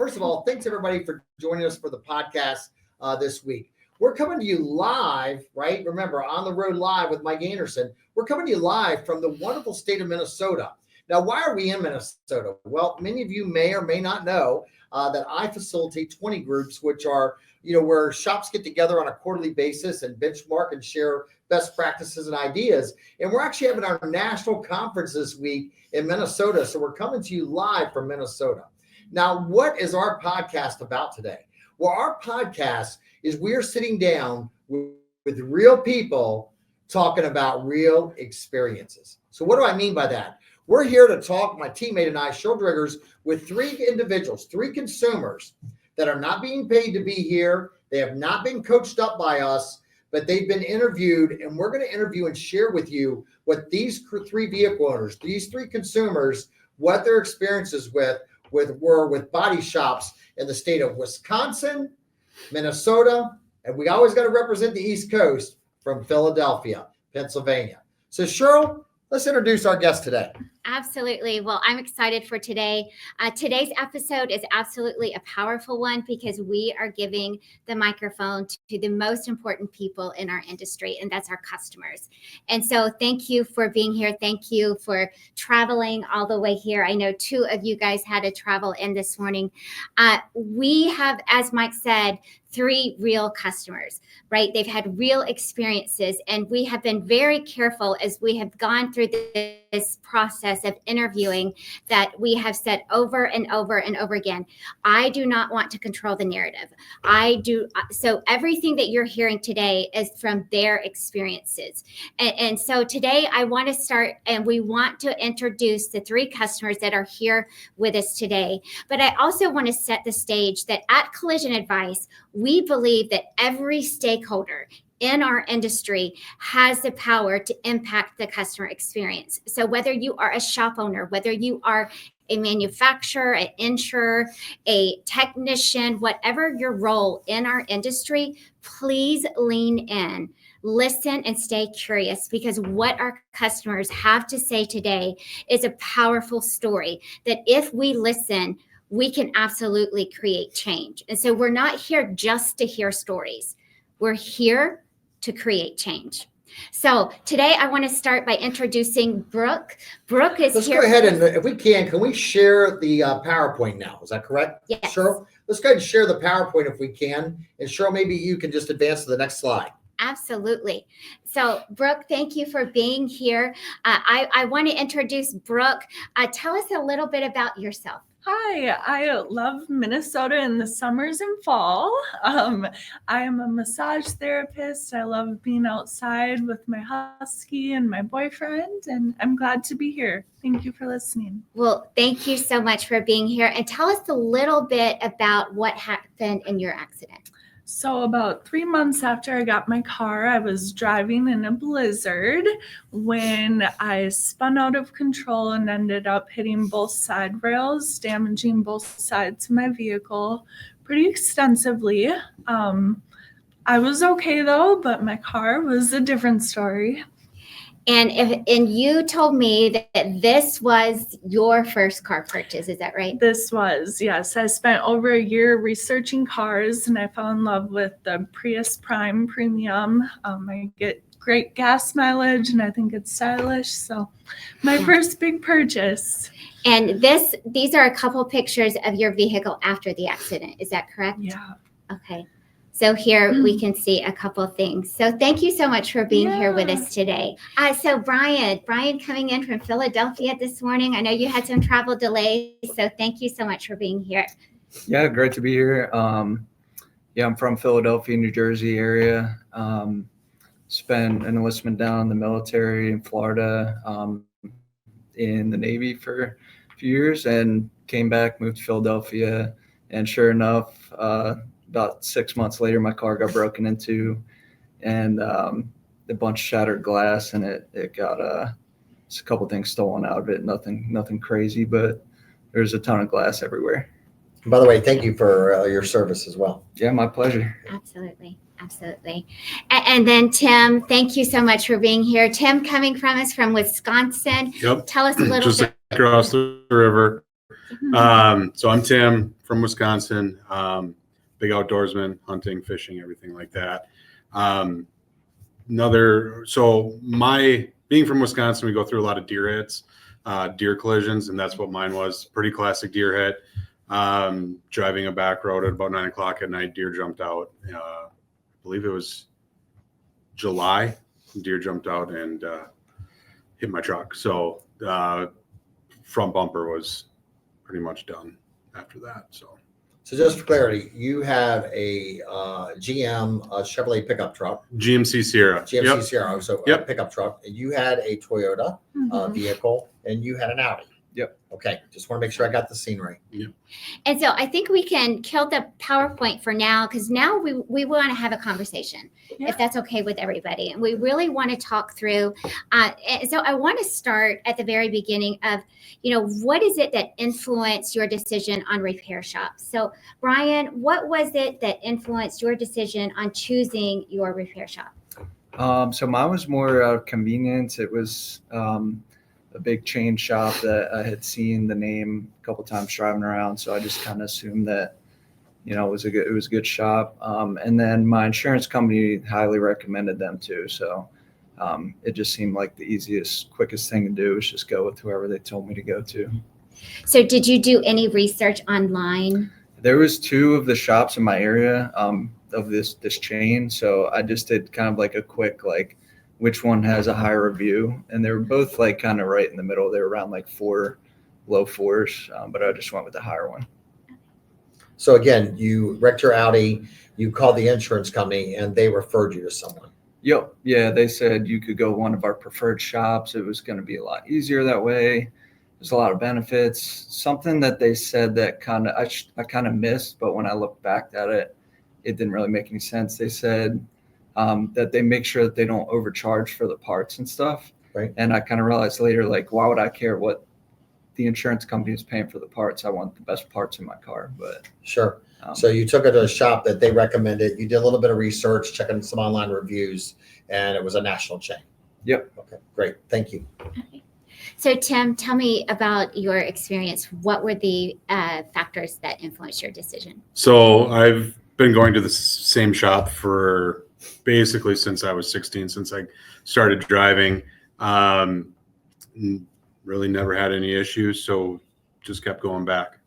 First of all, thanks everybody for joining us for the podcast this week. We're coming to you live, right? Remember, on the road live with Mike Anderson. We're coming to you live from the wonderful state of Minnesota. Now, why are we in Minnesota? Well, many of you may or may not know that I facilitate 20 groups, which are, where shops get together on a quarterly basis and benchmark and share best practices and ideas. And we're actually having our national conference this week in Minnesota. So we're coming to you live from Minnesota. Now, what is our podcast about today? Well, our podcast is we are sitting down with real people talking about real experiences. So what do I mean by that? We're here to talk, my teammate and I, Sheryl Driggers, with three individuals, three consumers that are not being paid to be here. They have not been coached up by us, but they've been interviewed, and we're going to interview and share with you what these three vehicle owners, these three consumers, what their experiences were with body shops in the state of Wisconsin, Minnesota, and we always got to represent the East Coast from Philadelphia, Pennsylvania. So Sheryl, let's introduce our guest today. Absolutely. Well, I'm excited for today. Today's episode is absolutely a powerful one because we are giving the microphone to the most important people in our industry, and that's our customers. And so thank you for being here. Thank you for traveling all the way here. I know two of you guys had to travel in this morning. We have, as Mike said, three real customers, right? They've had real experiences, and we have been very careful as we have gone through this process of interviewing that we have said over and over and over again, I do not want to control the narrative. So everything that you're hearing today is from their experiences. And so today I want to start, and we want to introduce the three customers that are here with us today. But I also want to set the stage that at Collision Advice, we believe that every stakeholder in our industry has the power to impact the customer experience. So whether you are a shop owner, whether you are a manufacturer, an insurer, a technician, whatever your role in our industry, please lean in, listen, and stay curious, because what our customers have to say today is a powerful story that if we listen, we can absolutely create change. And so we're not here just to hear stories. We're here to create change. So today I want to start by introducing Brooke. Brooke is Let's here. Let's go ahead and, if we can we share the PowerPoint now? Is that correct? Yes. Sheryl, let's go ahead and share the PowerPoint if we can. And Sheryl, maybe you can just advance to the next slide. Absolutely. So Brooke, thank you for being here. I want to introduce Brooke. Tell us a little bit about yourself. Hi, I love Minnesota in the summers and fall. I am a massage therapist. I love being outside with my husky and my boyfriend, and I'm glad to be here. Thank you for listening. Well, thank you so much for being here. And tell us a little bit about what happened in your accident. So about 3 months after I got my car, I was driving in a blizzard when I spun out of control and ended up hitting both side rails, damaging both sides of my vehicle pretty extensively. I was okay though, but my car was a different story. And you told me that this was your first car purchase, is that right? This was, yes. I spent over a year researching cars, and I fell in love with the Prius Prime Premium. I get great gas mileage, and I think it's stylish. So my first big purchase. And these are a couple pictures of your vehicle after the accident. Is that correct? Yeah. Okay. So here we can see a couple things. So thank you so much for being here with us today. So Brian coming in from Philadelphia this morning. I know you had some travel delays, so thank you so much for being here. Yeah, great to be here. I'm from Philadelphia, New Jersey area. Spent an enlistment down in the military in Florida, in the Navy for a few years, and came back, moved to Philadelphia, and sure enough, about 6 months later, my car got broken into, and a bunch of shattered glass, and it got a couple things stolen out of it. Nothing crazy, but there's a ton of glass everywhere. By the way, thank you for your service as well. Yeah, my pleasure. Absolutely. And then Tim, thank you so much for being here. Tim coming from us from Wisconsin. Yep. Tell us a little just bit. Across the river. So I'm Tim from Wisconsin, big outdoorsman, hunting, fishing, everything like that. Being from Wisconsin, we go through a lot of deer hits, deer collisions, and that's what mine was. Pretty classic deer hit. Driving a back road at about 9 o'clock at night, deer jumped out. I believe it was July. Deer jumped out and hit my truck. So front bumper was pretty much done after that. So just for clarity, you have a GM Chevrolet pickup truck. GMC Sierra. GMC Sierra, so a Yep. pickup truck. And you had a Toyota vehicle, and you had an Audi. Yep. Okay, just want to make sure I got the scene right. And so I think we can kill the PowerPoint for now, because now we want to have a conversation, if that's okay with everybody. And we really want to talk through. And so I want to start at the very beginning of, what is it that influenced your decision on repair shops? So Brian, what was it that influenced your decision on choosing your repair shop? So mine was more out of convenience. It was a big chain shop that I had seen the name a couple times driving around. So I just kind of assumed that, it was a good shop. And then my insurance company highly recommended them too. So it just seemed like the easiest, quickest thing to do was just go with whoever they told me to go to. So did you do any research online? There was 2 of the shops in my area of this chain. So I just did kind of like a quick, which one has a higher review, and they were both kind of right in the middle. They were around low 4s, but I just went with the higher one. So again, you wrecked your Audi, you called the insurance company, and they referred you to someone. Yep. Yeah, they said you could go one of our preferred shops. It was going to be a lot easier that way. There's a lot of benefits. Something that they said that I kind of missed, but when I looked back at it, it didn't really make any sense. They said that they make sure that they don't overcharge for the parts and stuff. Right. And I kind of realized later, why would I care what the insurance company is paying for the parts? I want the best parts in my car. But sure. So you took it to a shop that they recommended. You did a little bit of research, checking some online reviews, and it was a national chain. Yep. Okay, great. Thank you. Okay. So Tim, tell me about your experience. What were the factors that influenced your decision? So I've been going to the same shop for basically since I was 16, since I started driving. Really never had any issues, so just kept going back.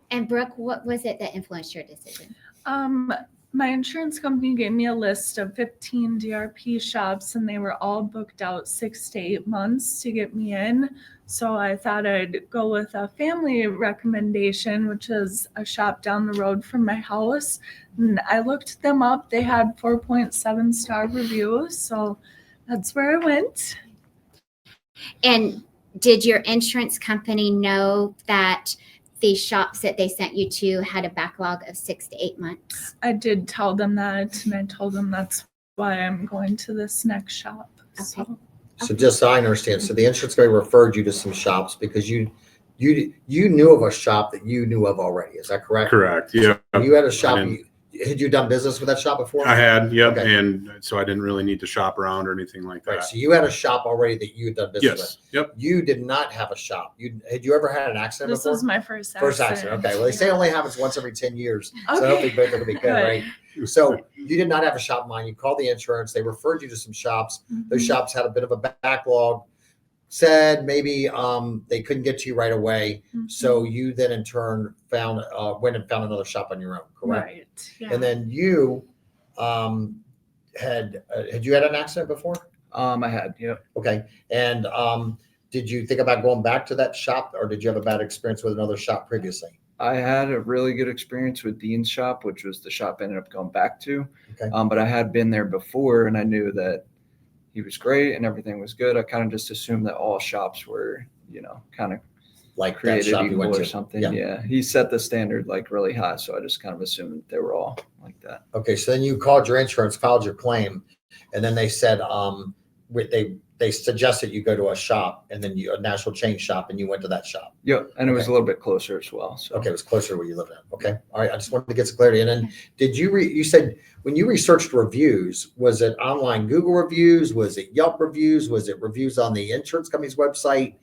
And Brooke, what was it that influenced your decision? My insurance company gave me a list of 15 DRP shops, and they were all booked out 6 to 8 months to get me in. So I thought I'd go with a family recommendation, which is a shop down the road from my house. And I looked them up. They had 4.7 star reviews. So that's where I went. And did your insurance company know that the shops that they sent you to had a backlog of 6 to 8 months? I did tell them that, and I told them that's why I'm going to this next shop. Okay. So just so I understand, so the insurance company referred you to some shops because you knew of a shop that you knew of already. Is that correct? Correct. Yeah. You had a shop. Had you done business with that shop before? I had. Yep. Okay. And so I didn't really need to shop around or anything like that. Right. So you had a shop already that you had done business with. Yes. Yep. You did not have a shop. Had you ever had an accident This before? was my first accident. First accident. Okay. Well, they say it only happens once every 10 years. So Okay. hopefully both are going to be good, right? So you did not have a shop in mind. You called the insurance. They referred you to some shops. Those shops had a bit of a backlog. Said maybe they couldn't get to you right away. So you then in turn went and found another shop on your own, correct? Right. Yeah. And then you had you had an accident before? I had. Yep. Okay. And did you think about going back to that shop, or did you have a bad experience with another shop previously? I had a really good experience with Dean's shop, which was the shop I ended up going back to. Okay. But I had been there before, and I knew that he was great and everything was good. I kind of just assumed that all shops were, kind of Like that created shop you went equal or to? something. Yeah. Yeah. He set the standard really high. So I just kind of assumed they were all like that. Okay. So then you called your insurance, filed your claim, and then they said they suggested you go to a shop, and then a national chain shop, and you went to that shop. Yep. And it was Okay. a little bit closer as well. So Okay, it was closer to where you lived at. Okay, all right. I just wanted to get some clarity. And then, did you you said when you researched reviews, was it online Google reviews? Was it Yelp reviews? Was it reviews on the insurance company's website?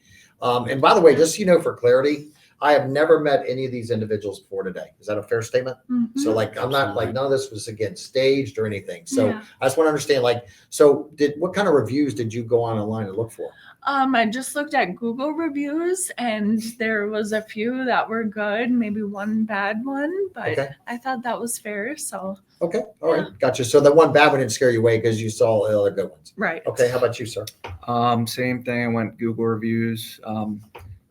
And by the way, just so you know, for clarity, I have never met any of these individuals before today. Is that a fair statement? So like, I'm not like, none of this was again staged or anything. So Yeah. I just want to understand, like, so what kind of reviews did you go online and look for? I just looked at Google reviews and there was a few that were good, maybe one bad one, but Okay. I thought that was fair. So, Okay. All right. Gotcha. So the one bad one didn't scare you away because you saw all the other good ones. right. Okay. How about you, sir? Same thing. I went Google reviews.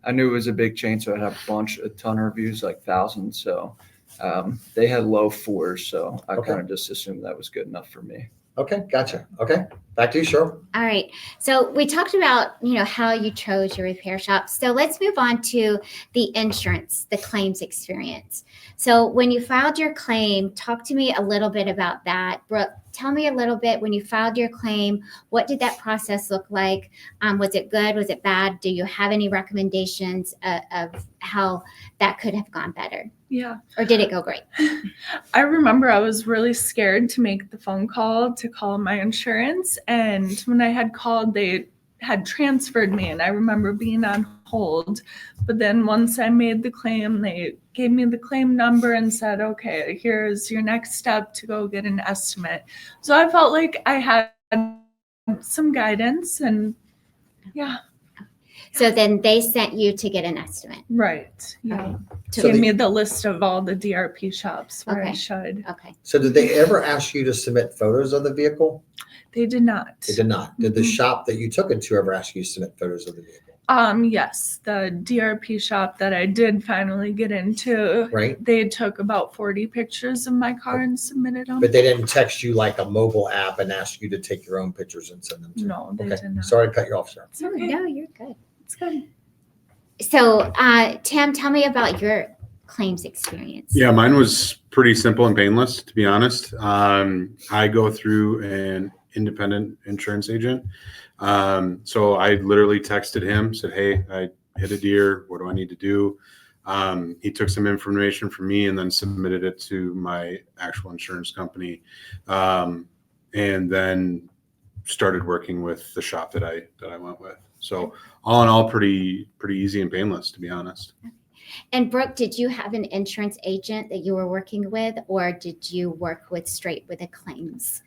I knew it was a big chain, so I had a ton of reviews, like thousands. So they had low 4s, so I Okay. kind of just assumed that was good enough for me. Okay. Gotcha. Okay. Back to you, Cheryl. All right. So we talked about, how you chose your repair shop. So let's move on to the insurance, the claims experience. So when you filed your claim, talk to me a little bit about that. Brooke, tell me a little bit when you filed your claim, what did that process look like? Was it good? Was it bad? Do you have any recommendations of how that could have gone better? Yeah. Or did it go great? I remember I was really scared to make the phone call to call my insurance. And when I had called, they had transferred me. And I remember being on hold. But then once I made the claim, they gave me the claim number and said, okay, here's your next step to go get an estimate. So I felt like I had some guidance and yeah. So then they sent you to get an estimate. Right. Yeah. To So Give the- me the list of all the DRP shops where I Okay. should. Okay. So did they ever ask you to submit photos of the vehicle? They did not. They did not. Did the Mhm. shop that you took it to ever ask you to submit photos of the vehicle? Yes, the DRP shop that I did finally get into, Right. they took about 40 pictures of my car and submitted them. But they didn't text you like a mobile app and ask you to take your own pictures and send them to No, they Okay. did not. Sorry to cut you off, sir. It's okay. No, you're good. It's good. So, Tim, tell me about your claims experience. Yeah, mine was pretty simple and painless, to be honest. I go through an independent insurance agent. So I literally texted him, said, hey, I hit a deer. What do I need to do? He took some information from me and then submitted it to my actual insurance company. And then started working with the shop that I went with. So all in all, pretty easy and painless, to be honest. And Brooke, did you have an insurance agent that you were working with, or did you work with straight with a claims?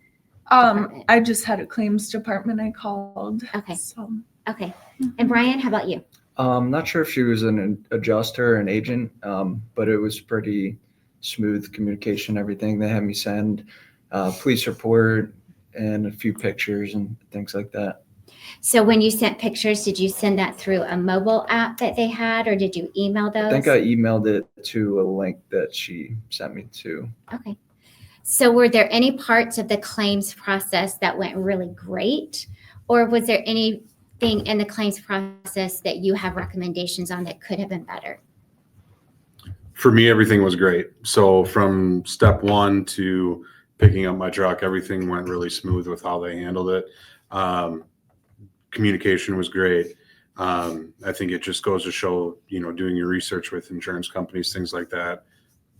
department? I just had a claims department I called. Okay. So, Okay. And Brian, how about you? Not sure if she was an adjuster or an agent, but it was pretty smooth communication, everything. They had me send police report and a few pictures and things like that. So when you sent pictures, did you send that through a mobile app that they had, or did you email those? I think I emailed it to a link that she sent me to. Okay. So were there any parts of the claims process that went really great, or was there anything in the claims process that you have recommendations on that could have been better? For me, everything was great. So from step one to picking up my truck, everything went really smooth with how they handled it. Communication was great. I think it just goes to show, doing your research with insurance companies, things like that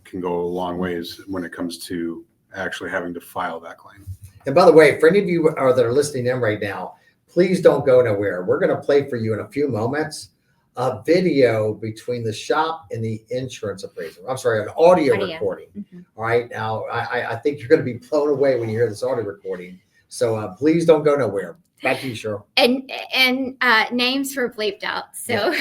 can go a long ways when it comes to actually having to file that claim. And by the way, for any of you that are listening in right now, please don't go nowhere. We're going to play for you in a few moments a video between the shop and the insurance appraiser. I'm sorry, an audio. Recording. Mhm. All right. Now, I think you're going to be blown away when you hear this audio recording. So please don't go nowhere. Back to you, Cheryl. And names were bleeped out, so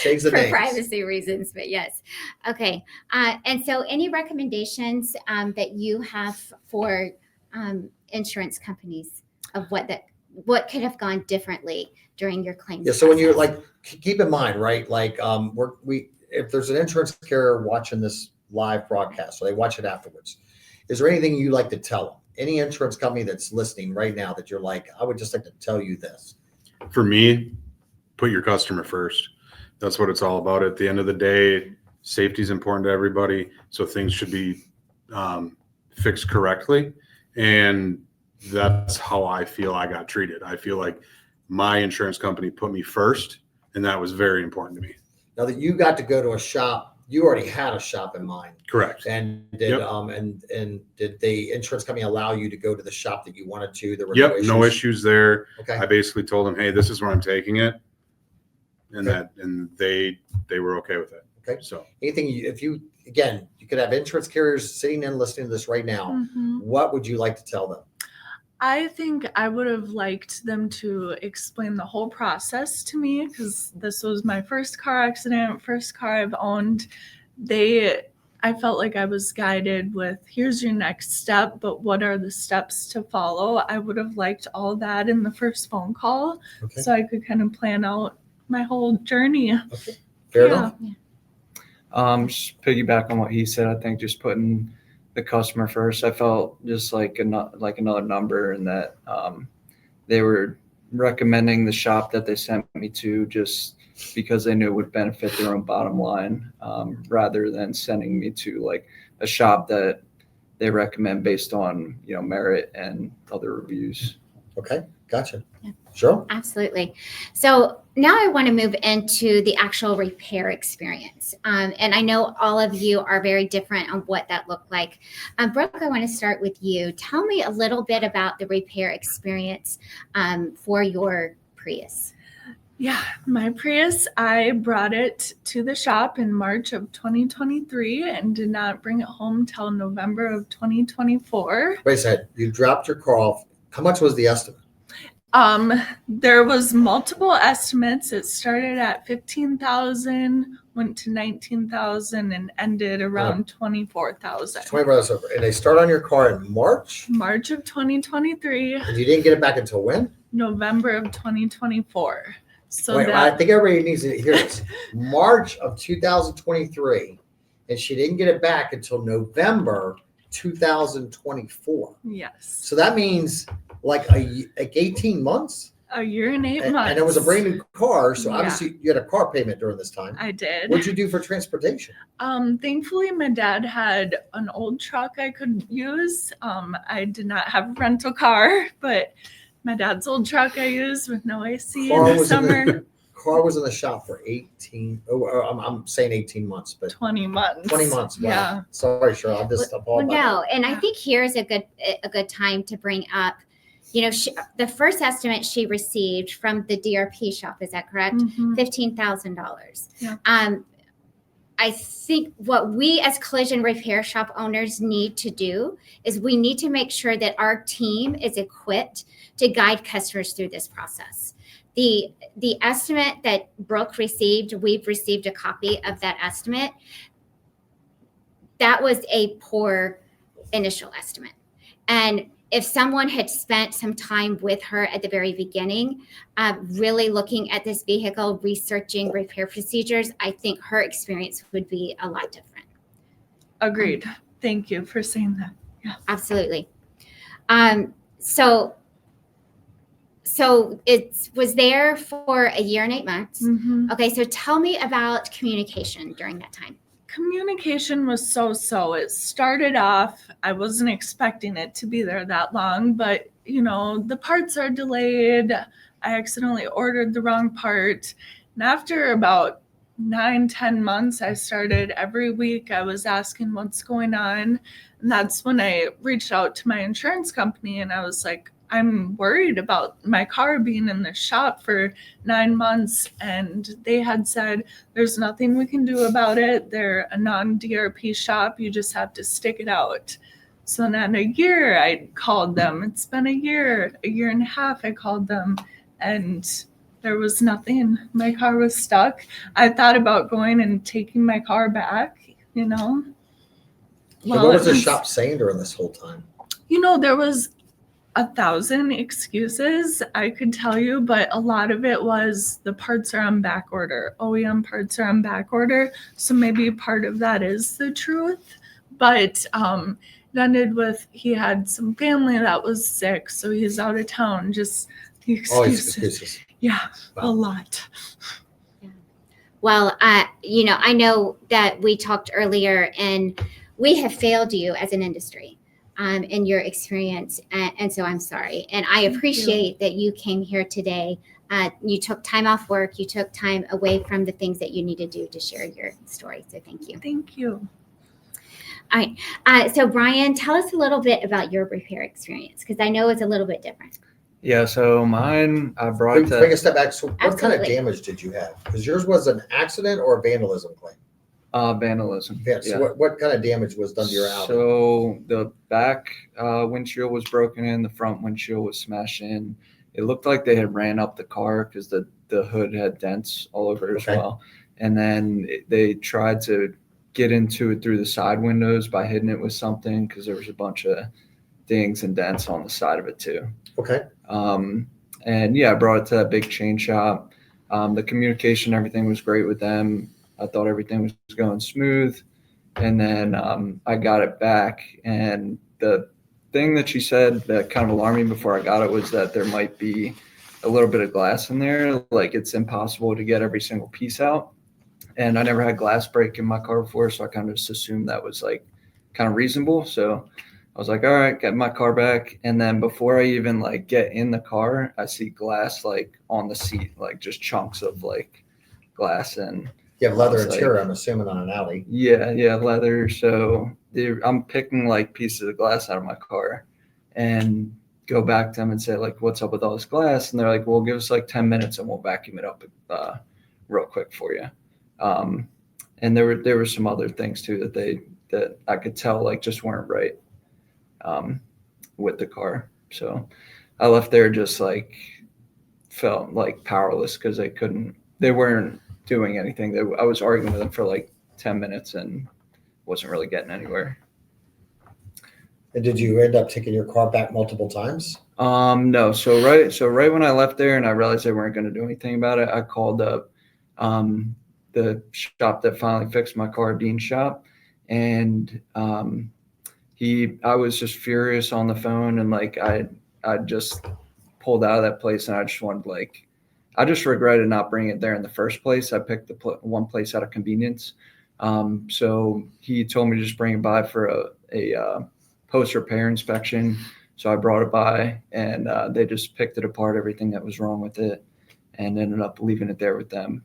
Change the for names. privacy reasons. But yes, okay. And so, any recommendations that you have for insurance companies of what could have gone differently during your claims? Yeah. So when you're process? keep in mind, right? Like if there's an insurance carrier watching this live broadcast, so they watch it afterwards, is there anything you like to tell them? Any insurance company that's listening right now that you're like, I would just like to tell you this. For me, put your customer first. That's what it's all about. At the end of the day, safety is important to everybody. So things should be fixed correctly. And that's how I feel I got treated. I feel like my insurance company put me first, and that was very important to me. Now that you got to go to a shop, you already had a shop in mind. Correct. And did Yep. and did the insurance company allow you to go to the shop that you wanted to? There were No issues there. Okay. I basically told them, hey, this is where I'm taking it. and Okay. and they were okay with it. Okay. So Anything, if you, again, you could have insurance carriers sitting in listening to this right now. Mhm. What would you like to tell them? I think I would have liked them to explain the whole process to me because this was my first car accident, first car I've owned. I felt like I was guided with, here's your next step, but what are the steps to follow? I would have liked all that in the first phone call Okay. so I could kind of plan out my whole journey. Okay. Fair Yeah. enough. Just piggyback on what he said. I think just putting the customer first. I felt just like another number, and that they were recommending the shop that they sent me to just because they knew it would benefit their own bottom line, rather than sending me to like a shop that they recommend based on merit and other reviews. Okay. Gotcha. Yeah. Sure. Absolutely. So now I want to move into the actual repair experience. And I know all of you are very different on what that looked like. Brooke, I want to start with you. Tell me a little bit about the repair experience for your Prius. Yeah, my Prius, I brought it to the shop in March of 2023 and did not bring it home till November of 2024. Wait a second. You dropped your car off. How much was the estimate? There was multiple estimates. It started at 15,000, went to 19,000, and ended around 24,000. 24 over. And they start on your car in March, March of 2023, and you didn't get it back until when? November of 2024. So Wait, I think everybody needs to hear this. March of 2023, and she didn't get it back until November 2024. yes, So that means like 18 months. a year and 8 months. And it was a brand new car, so Yeah. obviously you had a car payment during this time. I did. What'd you do for transportation? Thankfully, my dad had an old truck I could use. I did not have a rental car, but my dad's old truck I used with no AC in the summer. Car was in the shop for 18. I'm saying 18 months, but 20 months. 20 months. Wow. Yeah. Sorry, Cheryl. I'm just Well, appalled by no, and I Yeah. think here's a good time to bring up, the first estimate she received from the DRP shop, is that correct? Mhm. $15,000. Yeah. I think what we as collision repair shop owners need to do is we need to make sure that our team is equipped to guide customers through this process. The estimate that Brooke received, we've received a copy of that estimate. That was a poor initial estimate. And if someone had spent some time with her at the very beginning, really looking at this vehicle, researching repair procedures, I think her experience would be a lot different. Agreed. Thank you for saying that. Absolutely. So it was there for a year and 8 months. Mhm. Okay, so tell me about communication during that time. Communication was so. It started off, I wasn't expecting it to be there that long, but the parts are delayed. I accidentally ordered the wrong part. And after about 9-10 months, I started every week. I was asking what's going on. And that's when I reached out to my insurance company and I was like, I'm worried about my car being in the shop for 9 months. And they had said, there's nothing we can do about it. They're a non-DRP shop. You just have to stick it out. So then a year I called them. It's been a year and a half I called them. And there was nothing. My car was stuck. I thought about going and taking my car back, So what was the shop saying during this whole time? There was 1,000 excuses I could tell you, but a lot of it was the parts are on back order. OEM parts are on back order. So maybe part of that is the truth. But it ended with he had some family that was sick, so he's out of town. Just the excuses. Excuses. Yeah, Wow. a lot. Well, I know that we talked earlier and we have failed you as an industry in your experience. And so I'm sorry. And I appreciate that you came here today. You took time off work. You took time away from the things that you need to do to share your story. So thank you. Thank you. All right. So Brian, tell us a little bit about your repair experience, because I know it's a little bit different. Yeah, so mine, I brought Bring a to step back. So what kind of Absolutely. damage did you have? Because yours was an accident or a vandalism claim? vandalism. Yeah. So what kind of damage was done to your Audi? So the back windshield was broken in, the front windshield was smashed in. It looked like they had ran up the car because the hood had dents all over it as Okay. well. And then they tried to get into it through the side windows by hitting it with something because there was a bunch of dings and dents on the side of it too. Okay. And yeah, I brought it to that big chain shop. The communication, everything was great with them. I thought everything was going smooth. And then I got it back. And the thing that she said that kind of alarmed me before I got it was that there might be a little bit of glass in there. Like it's impossible to get every single piece out. And I never had glass break in my car before. So I kind of just assumed that was like kind of reasonable. So I was like, all right, get my car back. And then before I even like get in the car, I see glass like on the seat, like just chunks of like glass. And You have leather I was interior, like, I'm assuming, on an Audi. yeah, leather. So I'm picking like pieces of glass out of my car and go back to them and say like, what's up with all this glass? And they're like, well, give us like 10 minutes and we'll vacuum it up real quick for you. And there were some other things too that I could tell like just weren't right with the car. So I left there just like felt like powerless because they weren't doing anything. I was arguing with them for like 10 minutes and wasn't really getting anywhere. And did you end up taking your car back multiple times? No. So right when I left there and I realized they weren't going to do anything about it, I called up the shop that finally fixed my car, Dean's shop, and I was just furious on the phone, and like I just pulled out of that place, and I just wanted I just regretted not bringing it there in the first place. I picked one place out of convenience. So he told me to just bring it by for a post repair inspection. So I brought it by, and they just picked it apart, everything that was wrong with it, and ended up leaving it there with them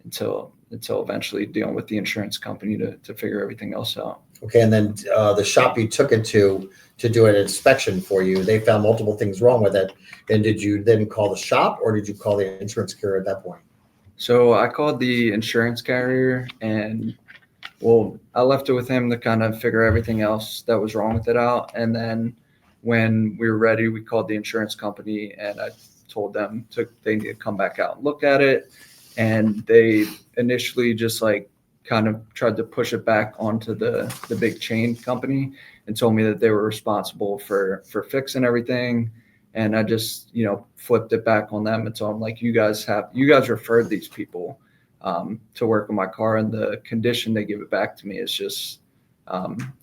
until eventually dealing with the insurance company to figure everything else out. Okay, and then the shop you took it to do an inspection for you, they found multiple things wrong with it. And did you then call the shop, or did you call the insurance carrier at that point? So I called the insurance carrier, and I left it with him to kind of figure everything else that was wrong with it out. And then when we were ready, we called the insurance company, and I told them they need to come back out and look at it. And they initially just like kind of tried to push it back onto the big chain company and told me that they were responsible for fixing everything. And I just, flipped it back on them and told them like, you guys referred these people to work on my car, and the condition they give it back to me is just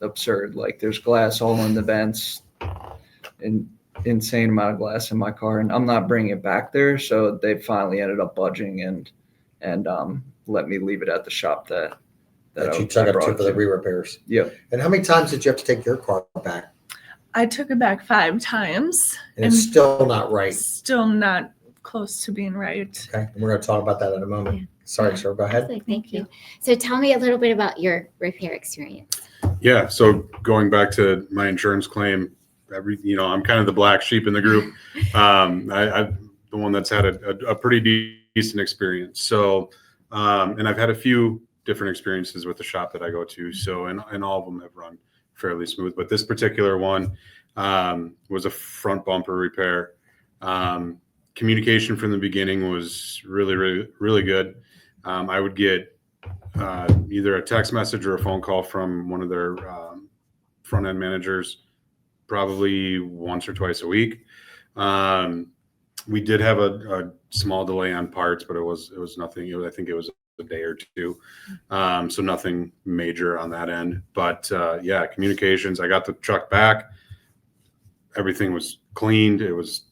absurd. Like there's glass all in the vents, and insane amount of glass in my car, and I'm not bringing it back there. So they finally ended up budging and let me leave it at the shop that you took it to for the re-repairs. Yep. And how many times did you have to take your car back? I took it back 5 times. And it's still not right. Still not close to being right. Okay. And we're going to talk about that in a moment. Yeah. Sorry, sir. Go ahead. Thank you. So tell me a little bit about your repair experience. Yeah. So going back to my insurance claim, I'm kind of the black sheep in the group. I'm the one that's had a pretty decent experience. So, and I've had a few different experiences with the shop that I go to. So, and all of them have run fairly smooth, but this particular one was a front bumper repair. Communication from the beginning was really, really, really good. I would get either a text message or a phone call from one of their front end managers, probably once or twice a week. We did have a small delay on parts, but it was nothing. I think it was a day or two. So nothing major on that end, but yeah, communications, I got the truck back. Everything was cleaned. It was,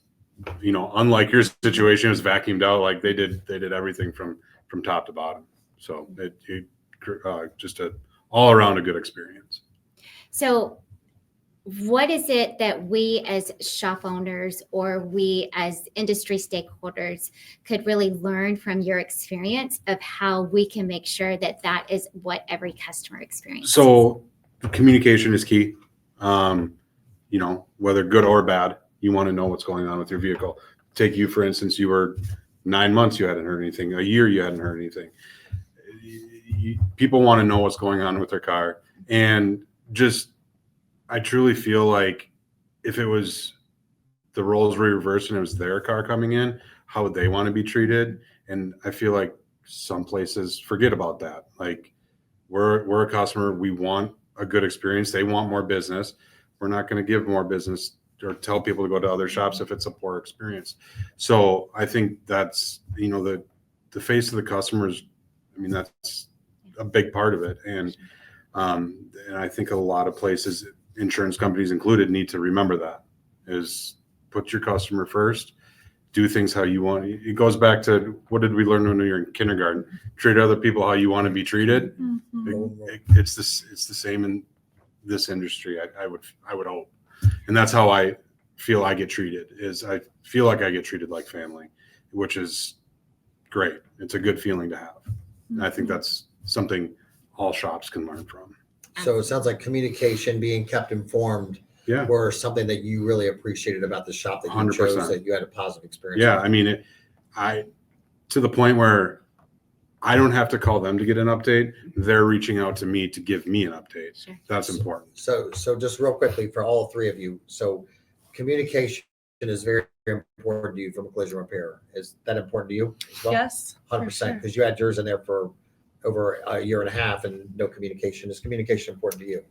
unlike your situation, it was vacuumed out. Like they did everything from top to bottom. So it just all around a good experience. So what is it that we as shop owners or we as industry stakeholders could really learn from your experience of how we can make sure that is what every customer experiences? So communication is key, whether good or bad. You want to know what's going on with your vehicle. Take you, for instance, you were 9 months, you hadn't heard anything. A year, you hadn't heard anything. People want to know what's going on with their car. And just, I truly feel like if it was the roles reversed and it was their car coming in, how would they want to be treated? And I feel like some places forget about that. Like, we're a customer. We want a good experience. They want more business. We're not going to give more business or tell people to go to other shops if it's a poor experience. So I think that's, the face of the customers. I mean, that's a big part of it. And I think a lot of places, insurance companies included, need to remember that, is put your customer first, do things how you want. It goes back to, what did we learn when we were in kindergarten? Treat other people how you want to be treated. It's the same in this industry. I would hope. And that's how I feel I get treated, is I feel like I get treated like family, which is great. It's a good feeling to have. And I think that's something all shops can learn from. So it sounds like communication, being kept informed, Yeah. were something that you really appreciated about the shop that you 100%. chose, that you had a positive experience. Yeah. with. I mean, to the point where I don't have to call them to get an update. They're reaching out to me to give me an update. Sure. That's important. So just real quickly for all three of you. So communication is very important to you from a collision repair. Is that important to you as well? Yes. for 100%, sure. because you had yours in there for over a year and a half and no communication. Is communication important to you?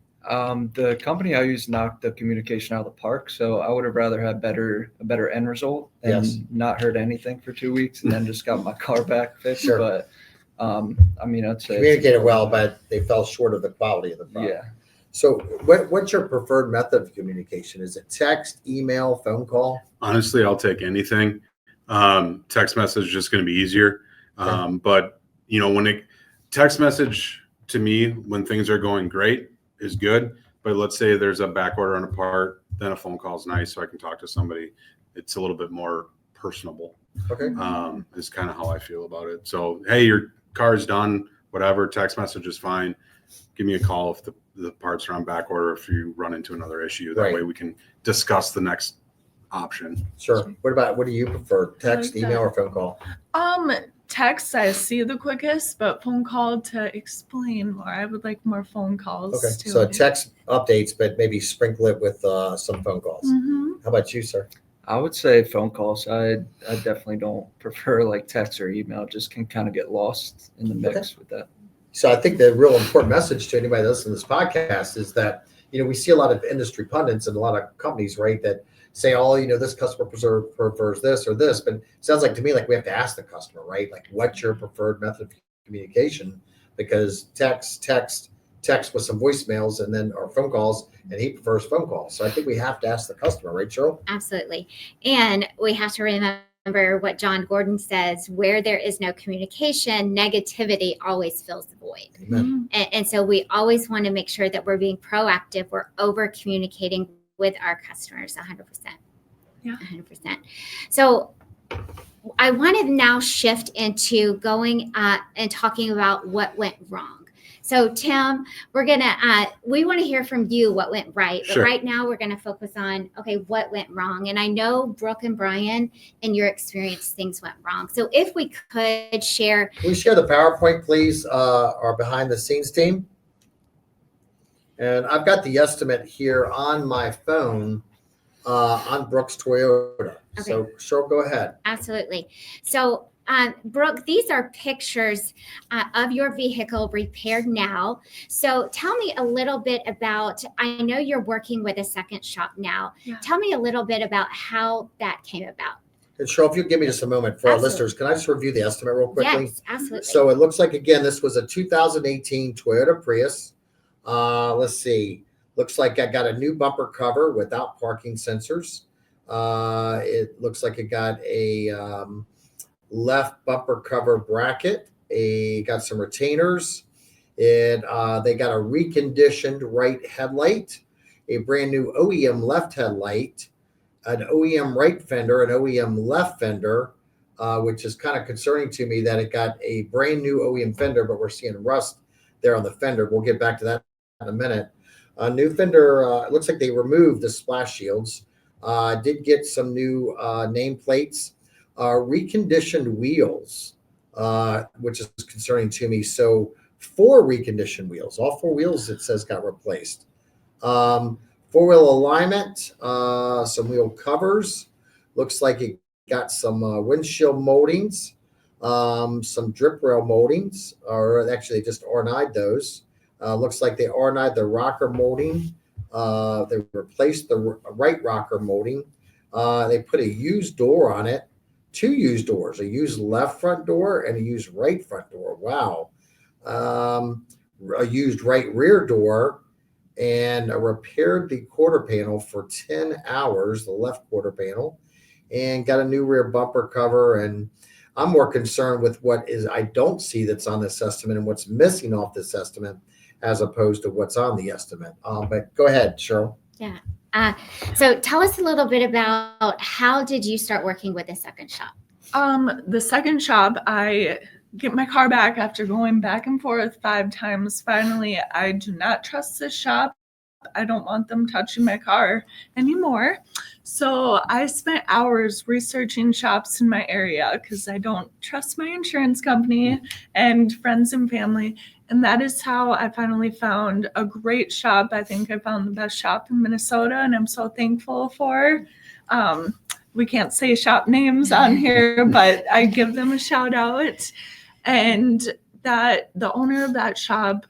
The company I use knocked the communication out of the park, so I would have rather had a better end result than Yes. not heard anything for 2 weeks and then just got my car back fixed. Sure. But I mean, I'd say it's Communicated well, important. but they fell short of the quality of the product. Yeah. So what's your preferred method of communication? Is it text, email, phone call? Honestly, I'll take anything. Text message is just going to be easier. But text message to me, when things are going great, is good. But let's say there's a back order on a part, then a phone call is nice, so I can talk to somebody. It's a little bit more personable. Okay. Is kind of how I feel about it. So, hey, your car's done, whatever. Text message is fine. Give me a call if the parts are on back order, if you run into another issue. That Right. way we can discuss the next option. Sure. What do you prefer? Text, like email, that. or phone call? Text I see the quickest, but phone call to explain more. I would like more phone calls. Okay. too. So text updates, but maybe sprinkle it with some phone calls. Mhm. How about you, sir? I would say phone calls. I definitely don't prefer like text or email. Just can kind of get lost in the mix with that. So I think the real important message to anybody listening to this podcast is that, we see a lot of industry pundits and a lot of companies, right, that say, this customer prefers this or this. But it sounds like to me, like we have to ask the customer, right? Like, what's your preferred method of communication? Because text with some voicemails or phone calls, and he prefers phone calls. So I think we have to ask the customer, right, Sheryl? Absolutely. And we have to remember what John Gordon says, where there is no communication, negativity always fills the void. Amen. And so we always want to make sure that we're being proactive. We're over communicating with our customers 100%. Yeah. 100%. So I want to now shift into going and talking about what went wrong. So Tim, we want to hear from you what went right, but Sure. right now we're going to focus on, okay, what went wrong? And I know Brooke and Brian, in your experience, things went wrong. So if we could share. Can we share the PowerPoint, please, our behind the scenes team? And I've got the estimate here on my phone on Brooks Toyota. Okay. So Sheryl, go ahead. Absolutely. So, Brooke, these are pictures of your vehicle repaired now. So tell me a little bit about, I know you're working with a second shop now. Yeah. Tell me a little bit about how that came about. And Sheryl, if you give me just a moment for our Absolutely. listeners, can I just review the estimate real quickly? Yes, absolutely. So it looks like, again, this was a 2018 Toyota Prius. Let's see. Looks like I got a new bumper cover without parking sensors. It looks like it got a left bumper cover bracket. Got some retainers. They got a reconditioned right headlight, a brand new OEM left headlight, an OEM right fender, an OEM left fender, which is kind of concerning to me that it got a brand new OEM fender, but we're seeing rust there on the fender. We'll get back to that in a minute. A new fender, it looks like they removed the splash shields. Did get some new nameplates, reconditioned wheels, which is concerning to me. So 4 reconditioned wheels, all 4 wheels it says got replaced. 4-wheel alignment, some wheel covers. Looks like it got some windshield moldings, some drip rail moldings, or actually they just ornide those. Looks like they ornide the rocker molding. They replaced the right rocker molding. They put a used door on it, 2 used doors, a used left front door and a used right front door. Wow. A used right rear door, and repaired the quarter panel for 10 hours, the left quarter panel, and got a new rear bumper cover. And I'm more concerned with what is I don't see that's on this estimate and what's missing off this estimate as opposed to what's on the estimate. But go ahead, Sheryl. Yeah. So tell us a little bit about how did you start working with the second shop? The second shop, I get my car back after going back and forth 5 times. Finally, I do not trust this shop. I don't want them touching my car anymore. So I spent hours researching shops in my area because I don't trust my insurance company and friends and family. And that is how I finally found a great shop. I think I found the best shop in Minnesota, and I'm so thankful for. We can't say shop names on here, but I give them a shout out. And that the owner of that shop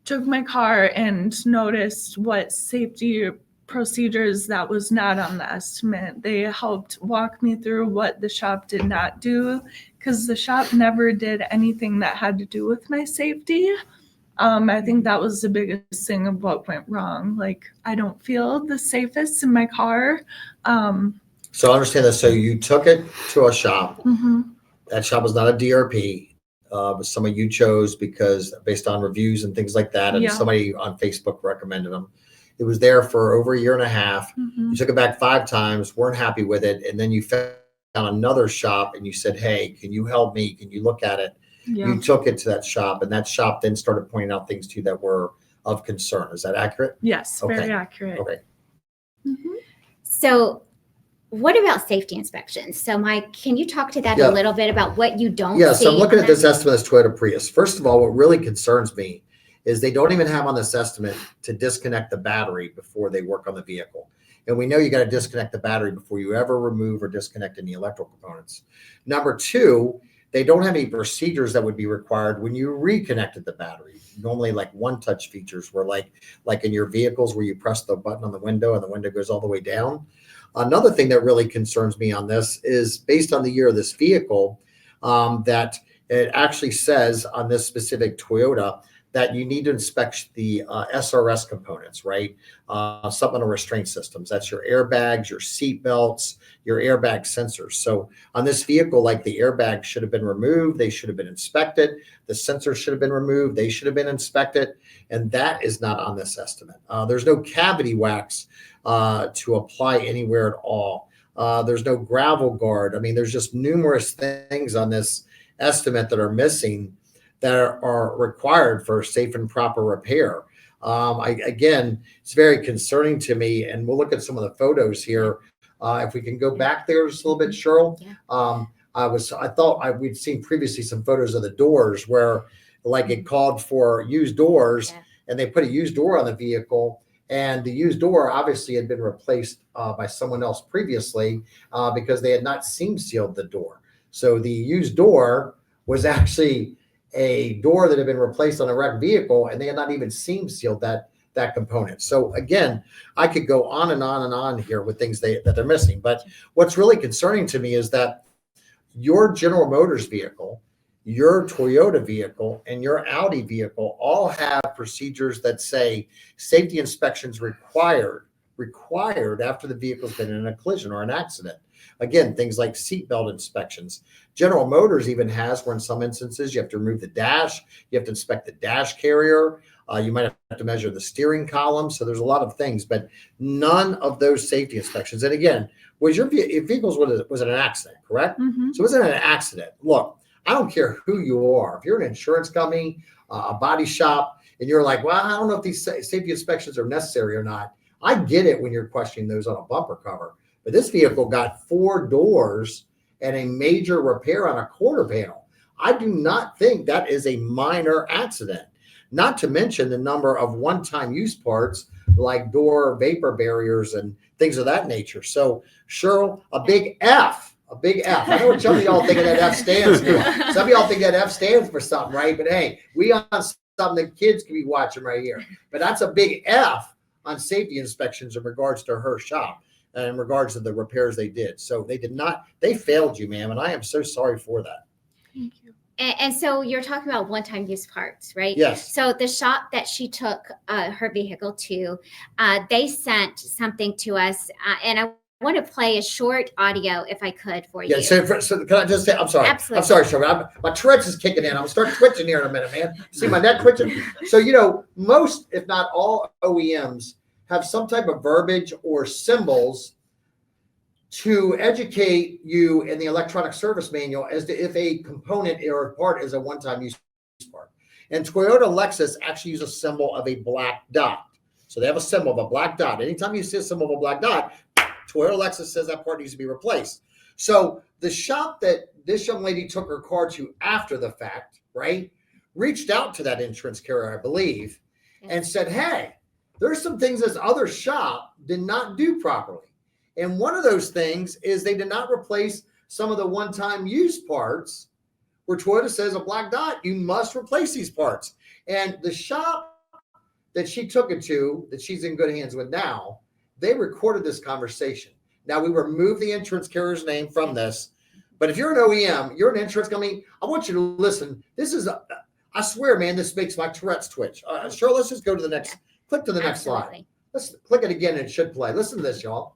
took my car and noticed what safety procedures that was not on the estimate. They helped walk me through what the shop did not do, because the shop never did anything that had to do with my safety. I think that was the biggest thing of what went wrong. Like, I don't feel the safest in my car. So I understand this. So you took it to a shop. Mm-hmm. That shop was not a DRP. But somebody you chose because based on reviews and things like that, and Yeah. somebody on Facebook recommended them. It was there for over 1.5 years. Mm-hmm. You took it back 5 times, weren't happy with it, and then you found another shop and you said, "Hey, can you help me? Can you look at it?" Yeah. You took it to that shop, and that shop then started pointing out things to you that were of concern. Is that accurate? Yes, Okay. very accurate. Okay. Mm-hmm. So what about safety inspections? So Mike, can you talk to that Yeah. a little bit about what you don't Yeah, see? so I'm looking on at this that? estimate as Toyota Prius. First of all, what really concerns me is they don't even have on this estimate to disconnect the battery before they work on the vehicle. And we know you got to disconnect the battery before you ever remove or disconnect any electrical components. Number 2, they don't have any procedures that would be required when you reconnected the battery. Normally, like one-touch features were like in your vehicles where you press the button on the window and the window goes all the way down. Another thing that really concerns me on this is based on the year of this vehicle, that it actually says on this specific Toyota that you need to inspect the SRS components, right? Supplemental restraint systems. That's your airbags, your seat belts, your airbag sensors. So on this vehicle, like the airbags should have been removed. They should have been inspected. The sensors should have been removed. They should have been inspected. And that is not on this estimate. There's no cavity wax to apply anywhere at all. There's no gravel guard. I mean, there's just numerous things on this estimate that are missing that are required for safe and proper repair. Again, it's very concerning to me, and we'll look at some of the photos here. If we can go back there just a little bit, Sheryl. Yeah. I thought we'd seen previously some photos of the doors where like it called for used doors, and they put a used door on the vehicle, and the used door obviously had been replaced by someone else previously because they had not seam sealed the door. So the used door was actually a door that had been replaced on a wrecked vehicle, and they had not even seam sealed that component. So again, I could go on and on and on here with things that they're missing. But what's really concerning to me is that your General Motors vehicle, your Toyota vehicle, and your Audi vehicle all have procedures that say safety inspections required after the vehicle's been in a collision or an accident. Again, things like seatbelt inspections. General Motors even has where in some instances you have to remove the dash, you have to inspect the dash carrier, you might have to measure the steering column. So there's a lot of things, but none of those safety inspections. And again, was your vehicle's was it an accident, correct? Mm-hmm. So was it an accident? Look, I don't care who you are. If you're an insurance company, a body shop, and you're like, well, I don't know if these safety inspections are necessary or not. I get it when you're questioning those on a bumper cover. But this vehicle got 4 doors and a major repair on a quarter panel. I do not think that is a minor accident, not to mention the number of one-time use parts like door vapor barriers and things of that nature. So Sheryl, a big F. I know what some of y'all think that F stands for. Some of y'all think that F stands for something, right? But hey, we on something that kids can be watching right here. But that's a big F on safety inspections in regards to her shop and in regards to the repairs they did. So they failed you, ma'am, and I am so sorry for that. Thank you. And so you're talking about one-time use parts, right? Yes. So the shop that she took her vehicle to, they sent something to us, and I want to play a short audio if I could for you. Yeah, so can I just say, I'm sorry. Absolutely. I'm sorry, Sheryl. My Tourette's is kicking in. I'm going to start twitching here in a minute, man. See my neck twitching? So, most, if not all OEMs have some type of verbiage or symbols to educate you in the electronic service manual as to if a component or a part is a one-time use part. And Toyota Lexus actually use a symbol of a black dot. So they have a symbol of a black dot. Anytime you see a symbol of a black dot, Toyota Lexus says that part needs to be replaced. So the shop that this young lady took her car to after the fact, right, reached out to that insurance carrier, I believe, and said, hey, there's some things this other shop did not do properly. And one of those things is they did not replace some of the one-time use parts where Toyota says a black dot, you must replace these parts. And the shop that she took it to, that she's in good hands with now, they recorded this conversation. Now, we remove the insurance carrier's name from this, but if you're an OEM, you're an insurance company, I want you to listen. This is, I swear, man, this makes my Tourette's twitch. Sheryl, let's just go to the next, click to the next slide. Let's click it again and it should play. Listen to this, y'all.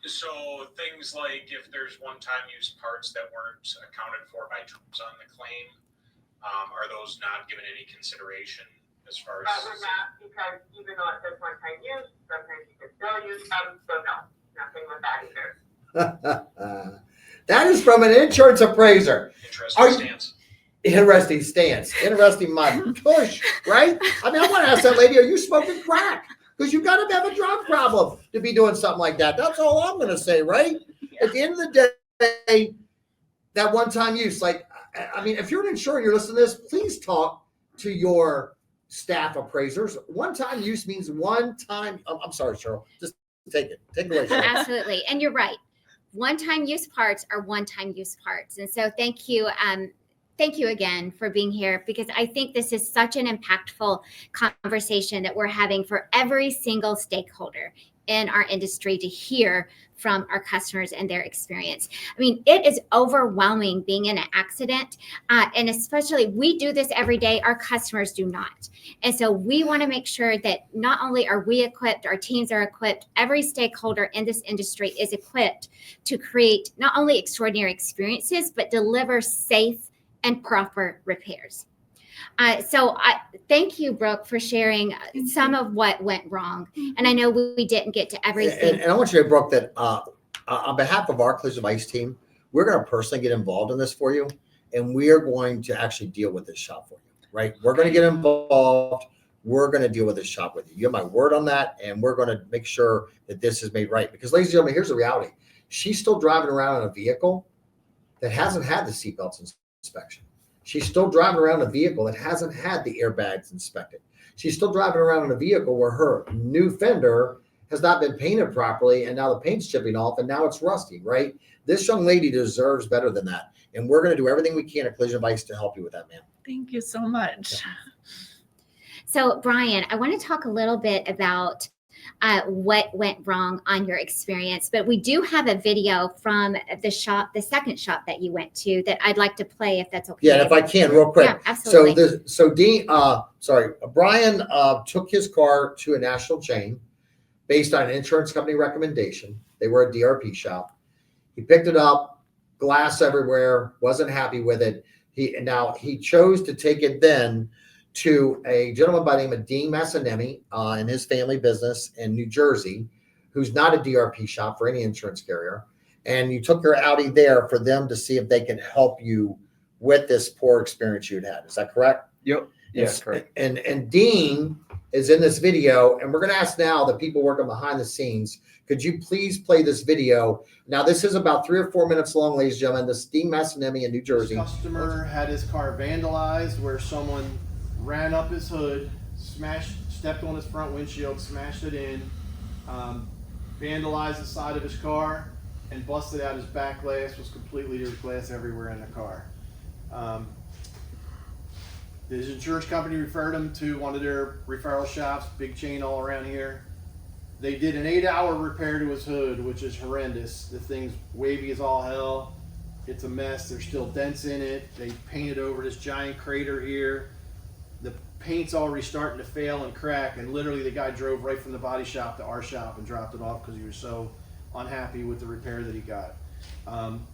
So things like if there's one-time use parts that weren't accounted for by terms on the claim, are those not given any consideration as far as? We're not, because even though it says one-time use, sometimes you can still use them, so no, nothing with that either. That is from an insurance appraiser. Interesting stance. Interesting my push, right? I mean, I want to ask that lady, are you smoking crack? Because you got to have a drug problem to be doing something like that. That's all I'm going to say, right? Yeah. At the end of the day, that one-time use, like, I mean, if you're an insurer and you're listening to this, please talk to your staff appraisers. One-time use means one time. I'm sorry, Sheryl. Just take it. Take it away, Sheryl. Absolutely. And you're right. One-time use parts are one-time use parts. And so thank you. Thank you again for being here, because I think this is such an impactful conversation that we're having for every single stakeholder in our industry to hear from our customers and their experience. I mean, it is overwhelming being in an accident, and especially we do this every day, our customers do not. And so we want to make sure that not only are we equipped, our teams are equipped, every stakeholder in this industry is equipped to create not only extraordinary experiences, but deliver safe and proper repairs. So thank you, Brooke, for sharing some of what went wrong. And I know we didn't get to everything. And I want you to, Brooke, that on behalf of our collision device team, we're going to personally get involved in this for you. And we are going to actually deal with this shop for you, right? We're going to get involved. We're going to deal with this shop with you. You have my word on that. And we're going to make sure that this is made right. Because, ladies and gentlemen, here's the reality. She's still driving around in a vehicle that hasn't had the seatbelts inspection. She's still driving around a vehicle that hasn't had the airbags inspected. She's still driving around in a vehicle where her new fender has not been painted properly, and now the paint's chipping off, and now it's rusty, right? This young lady deserves better than that, and we're going to do everything we can at Collision Advice to help you with that, ma'am. Thank you so much. Yeah. So, Brian, I want to talk a little bit about what went wrong on your experience, but we do have a video from the shop, the second shop that you went to, that I'd like to play if that's okay. Yeah, if I can, real quick. Yeah, absolutely. Brian took his car to a national chain based on an insurance company recommendation. They were a DRP shop. He picked it up, glass everywhere, wasn't happy with it. He chose to take it then to a gentleman by the name of Dean Massanemi and his family business in New Jersey, who's not a DRP shop for any insurance carrier. And you took your Audi there for them to see if they can help you with this poor experience you'd had. Is that correct? Yep. Yes, correct. And Dean is in this video, and we're going to ask now the people working behind the scenes Could you please play this video? Now, this is about 3 or 4 minutes long, ladies and gentlemen. This is Dean Massanemi in New Jersey. This customer had his car vandalized where someone ran up his hood, stepped on his front windshield, smashed it in, vandalized the side of his car, and busted out his back glass. Was completely, there was glass everywhere in the car. His insurance company referred him to one of their referral shops, big chain all around here. They did an 8-hour repair to his hood, which is horrendous. The thing's wavy as all hell. It's a mess. There's still dents in it. They painted over this giant crater here. The paint's already starting to fail and crack, and literally the guy drove right from the body shop to our shop and dropped it off because he was so unhappy with the repair that he got.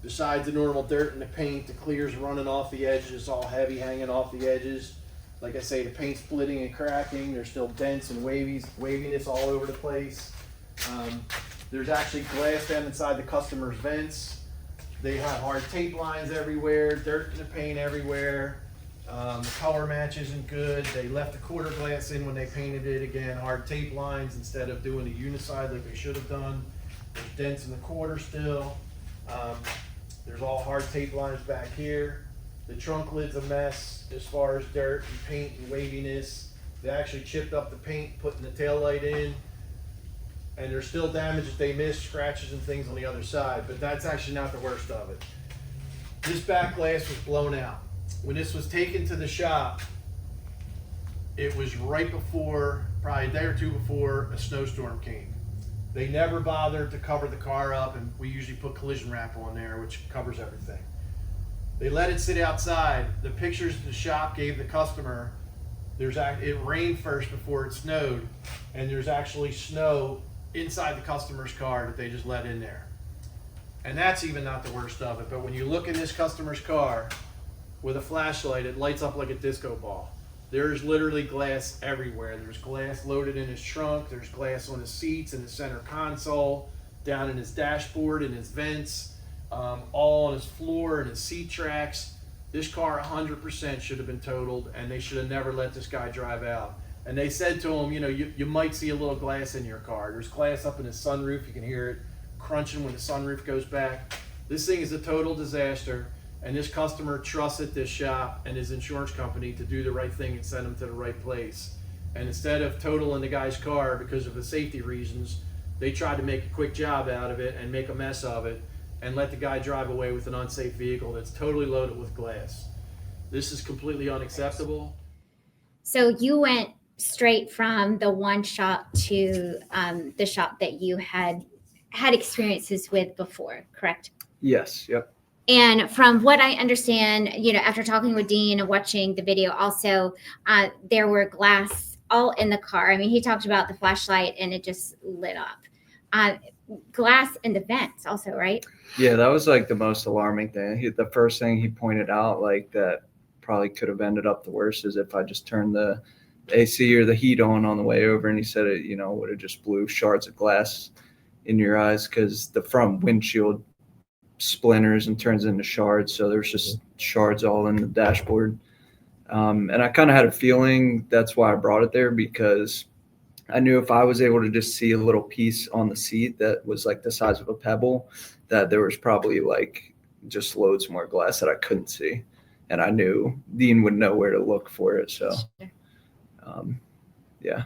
Besides the normal dirt and the paint, the clear's running off the edges. It's all heavy hanging off the edges. Like I say, the paint's splitting and cracking. There's still dents and waviness all over the place. There's actually glass down inside the customer's vents. They have hard tape lines everywhere, dirt in the paint everywhere. The color match isn't good. They left the quarter glass in when they painted it. Again, hard tape lines instead of doing the uniside like they should have done. There's dents in the quarter still. There's all hard tape lines back here. The trunk lid's a mess as far as dirt and paint and waviness. They actually chipped up the paint, putting the taillight in. And there's still damage that they missed, scratches and things on the other side, but that's actually not the worst of it. This back glass was blown out. When this was taken to the shop, it was right before, probably a day or two before, a snowstorm came. They never bothered to cover the car up, and we usually put collision wrap on there, which covers everything. They let it sit outside. The pictures the shop gave the customer, it rained first before it snowed, and there's actually snow inside the customer's car that they just let in there. And that's even not the worst of it, but when you look in this customer's car with a flashlight, it lights up like a disco ball. There's literally glass everywhere. There's glass loaded in his trunk. There's glass on his seats, in the center console, down in his dashboard, in his vents, all on his floor and his seat tracks. This car 100% should have been totaled, and they should have never let this guy drive out. And they said to him, you might see a little glass in your car. There's glass up in his sunroof. You can hear it crunching when the sunroof goes back. This thing is a total disaster. And this customer trusted this shop and his insurance company to do the right thing and send him to the right place. And instead of totaling the guy's car because of the safety reasons, they tried to make a quick job out of it and make a mess of it and let the guy drive away with an unsafe vehicle that's totally loaded with glass. This is completely unacceptable. So you went straight from the one shop to the shop that you had experiences with before, correct? Yes. Yep. And from what I understand, after talking with Dean and watching the video also, there were glass all in the car. I mean, he talked about the flashlight and it just lit up. Glass in the vents also, right? Yeah, that was like the most alarming thing. The first thing he pointed out, like that probably could have ended up the worst, is if I just turned the AC or the heat on the way over, and he said it, would have just blew shards of glass in your eyes because the front windshield splinters and turns into shards. So there's just shards all in the dashboard. And I kind of had a feeling that's why I brought it there, because I knew if I was able to just see a little piece on the seat that was like the size of a pebble, that there was probably like just loads more glass that I couldn't see. And I knew Dean would know where to look for it. So, yeah.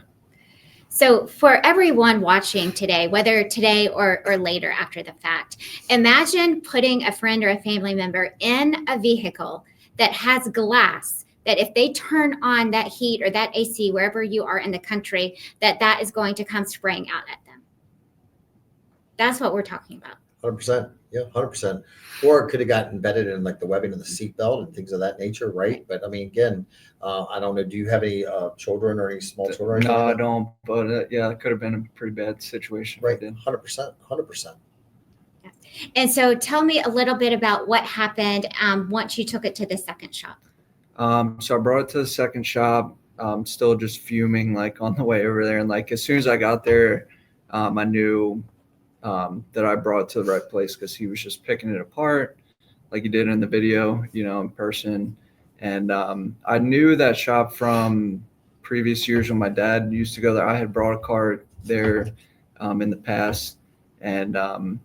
So for everyone watching today, whether today or later after the fact, imagine putting a friend or a family member in a vehicle that has glass, that if they turn on that heat or that AC, wherever you are in the country, that is going to come spraying out at them. That's what we're talking about. 100%. Yeah, 100%. Or it could have gotten embedded in like the webbing of the seatbelt and things of that nature, right? But I mean, again, I don't know. Do you have any children or any small children? No, I don't. But yeah, it could have been a pretty bad situation. Right. 100%. 100%. And so tell me a little bit about what happened once you took it to the second shop. So I brought it to the second shop, still just fuming like on the way over there. And like as soon as I got there, I knew that I brought it to the right place, because he was just picking it apart like he did in the video, in person. And I knew that shop from previous years when my dad used to go there. I had brought a car there in the past, And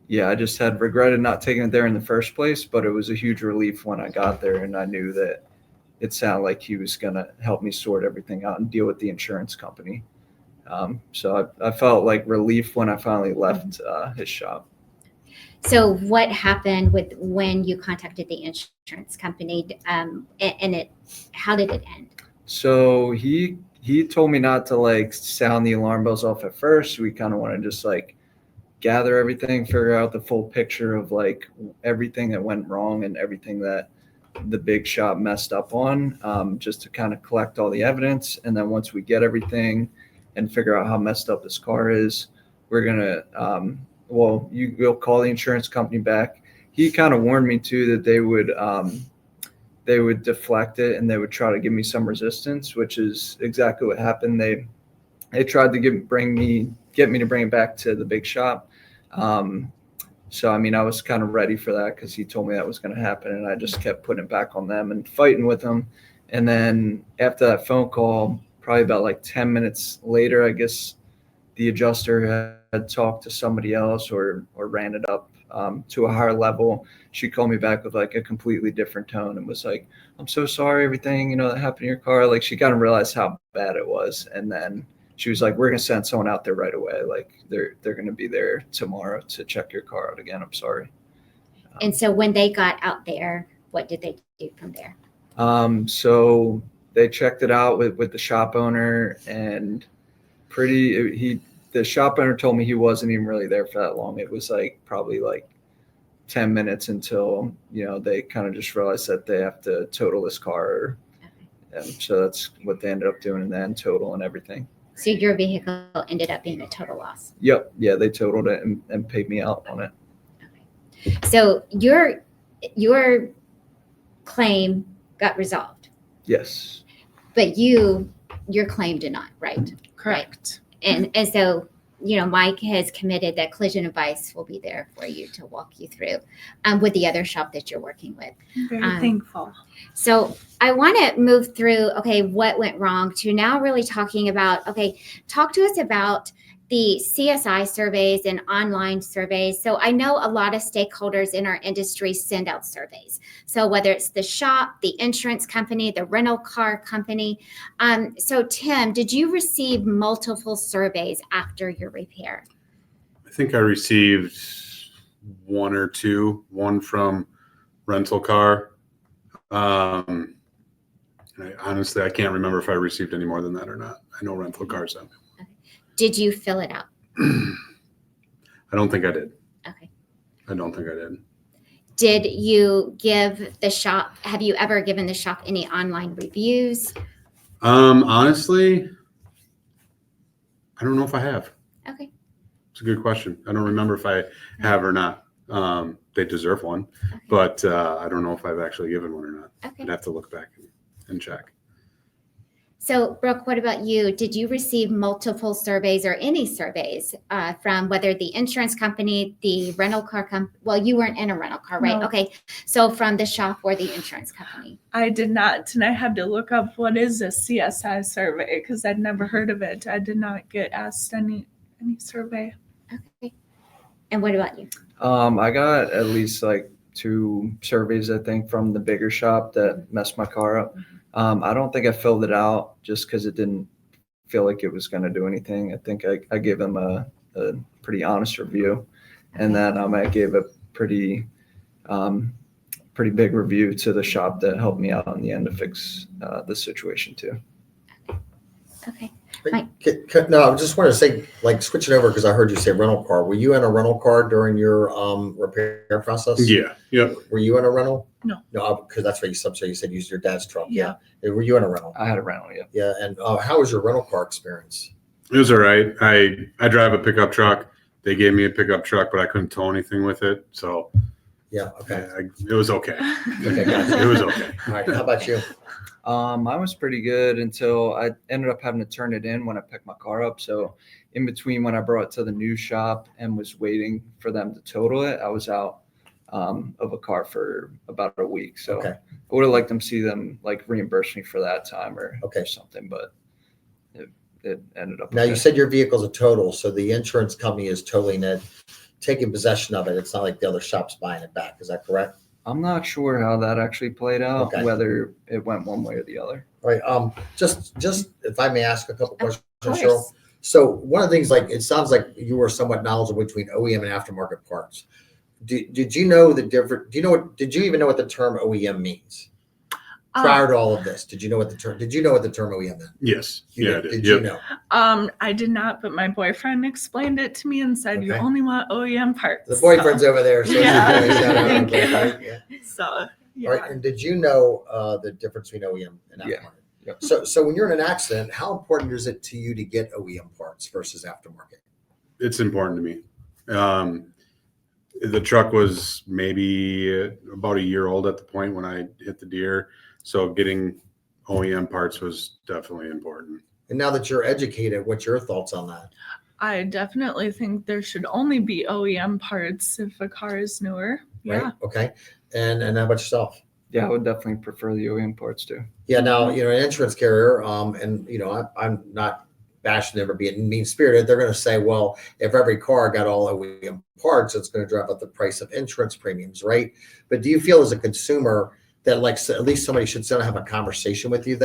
yeah, I just had regretted not taking it there in the first place, but it was a huge relief when I got there and I knew that it sounded like he was going to help me sort everything out and deal with the insurance company. So I felt like relief when I finally left his shop. So what happened with when you contacted the insurance company, and how did it end? So he told me not to like sound the alarm bells off at first. We kind of want to just like gather everything, figure out the full picture of like everything that went wrong and everything that the big shop messed up on, just to kind of collect all the evidence. And then once we get everything and figure out how messed up this car is, we're gonna you'll call the insurance company back. He kind of warned me too that they would deflect it and they would try to give me some resistance, which is exactly what happened. They tried to get me to bring it back to the big shop. So, I mean, I was kind of ready for that because he told me that was going to happen, and I just kept putting it back on them and fighting with them. And then after that phone call, probably about like 10 minutes later, I guess the adjuster had talked to somebody else or ran it up to a higher level. She called me back with like a completely different tone and was like, "I'm so sorry, everything, that happened to your car." Like she kind of realized how bad it was. And then she was like, "We're going to send someone out there right away. Like they're going to be there tomorrow to check your car out again. I'm sorry." And so when they got out there, what did they do from there? So they checked it out with the shop owner, and the shop owner told me he wasn't even really there for that long. It was like probably like 10 minutes until, they kind of just realized that they have to total this car. And so that's what they ended up doing in the end, total and everything. So your vehicle ended up being a total loss. Yep. Yeah, they totaled it and paid me out on it. Okay. So your claim got resolved. Yes. But your claim did not, right? Correct. Right. And so, Mike has committed that Collision Advice will be there for you to walk you through with the other shop that you're working with. I'm very thankful. So I want to move through, what went wrong to now really talking about, talk to us about the CSI surveys and online surveys. So I know a lot of stakeholders in our industry send out surveys. So whether it's the shop, the insurance company, the rental car company. So Tim, did you receive multiple surveys after your repair? I think I received one or two, one from rental car. Honestly, I can't remember if I received any more than that or not. I know rental cars have. Did you fill it out? I don't think I did. Okay. I don't think I did. Did you have you ever given the shop any online reviews? Honestly, I don't know if I have. Okay. It's a good question. I don't remember if I have or not. They deserve one, Okay. but I don't know if I've actually given one or not. Okay. I'd have to look back and check. So, Brooke, what about you? Did you receive multiple surveys or any surveys from whether the insurance company, the rental car company? Well, you weren't in a rental car, right? No. Okay. So from the shop or the insurance company? I did not, and I had to look up what is a CSI survey because I'd never heard of it. I did not get asked any survey. Okay. And what about you? I got at least like 2 surveys, I think, from the bigger shop that messed my car up. I don't think I filled it out just because it didn't feel like it was going to do anything. I think I gave them a pretty honest review, and then I gave a pretty big review to the shop that helped me out in the end to fix the situation too. Okay. No, I just wanted to say, like, switch it over because I heard you say rental car. Were you in a rental car during your repair process? Yeah. Yep. Were you in a rental? No. No, because that's what you said. So you said use your dad's truck. Yeah. Were you in a rental? I had a rental, yeah. Yeah. And how was your rental car experience? It was all right. I drive a pickup truck. They gave me a pickup truck, but I couldn't tow anything with it. So Yeah. Okay. it was okay. Okay, gotcha. It was okay. All right. How about you? I was pretty good until I ended up having to turn it in when I picked my car up. So in between when I brought it to the new shop and was waiting for them to total it, I was out of a car for about a week. So Okay. I would have liked them to see them like reimburse me for that time or something, but it ended up. Now, okay. you said your vehicle's a total, so the insurance company is totaling it, taking possession of it. It's not like the other shop's buying it back. Is that correct? I'm not sure how that actually played out, Okay. whether it went one way or the other. All right. Just if I may ask a couple questions, Of Cheryl. course. So one of the things, like, it sounds like you were somewhat knowledgeable between OEM and aftermarket parts. Did you know the different? Did you even know what the term OEM means prior to all of this? Did you know what the term OEM meant? Yes. You Yeah, I did. did. Did Yep. you know? I did not, but my boyfriend explained it to me and said you Okay. only want OEM parts. The boyfriend's over there, so Yeah. he's got our Thank number, you. right? Yeah. So yeah. All right. And did you know the difference between OEM and aftermarket? Yeah. Yep. So when you're in an accident, how important is it to you to get OEM parts versus aftermarket? It's important to me. The truck was maybe about a year old at the point when I hit the deer. So getting OEM parts was definitely important. And now that you're educated, what's your thoughts on that? I definitely think there should only be OEM parts if a car is newer. Right? Yeah. Okay. And how about yourself? Yeah, I would definitely prefer the OEM parts too. Yeah. Now, an insurance carrier, and I'm not bashing them or being mean spirited. They're going to say, well, if every car got all OEM parts, it's going to drive up the price of insurance premiums, right? But do you feel as a consumer that, like, at least somebody should still have a conversation with you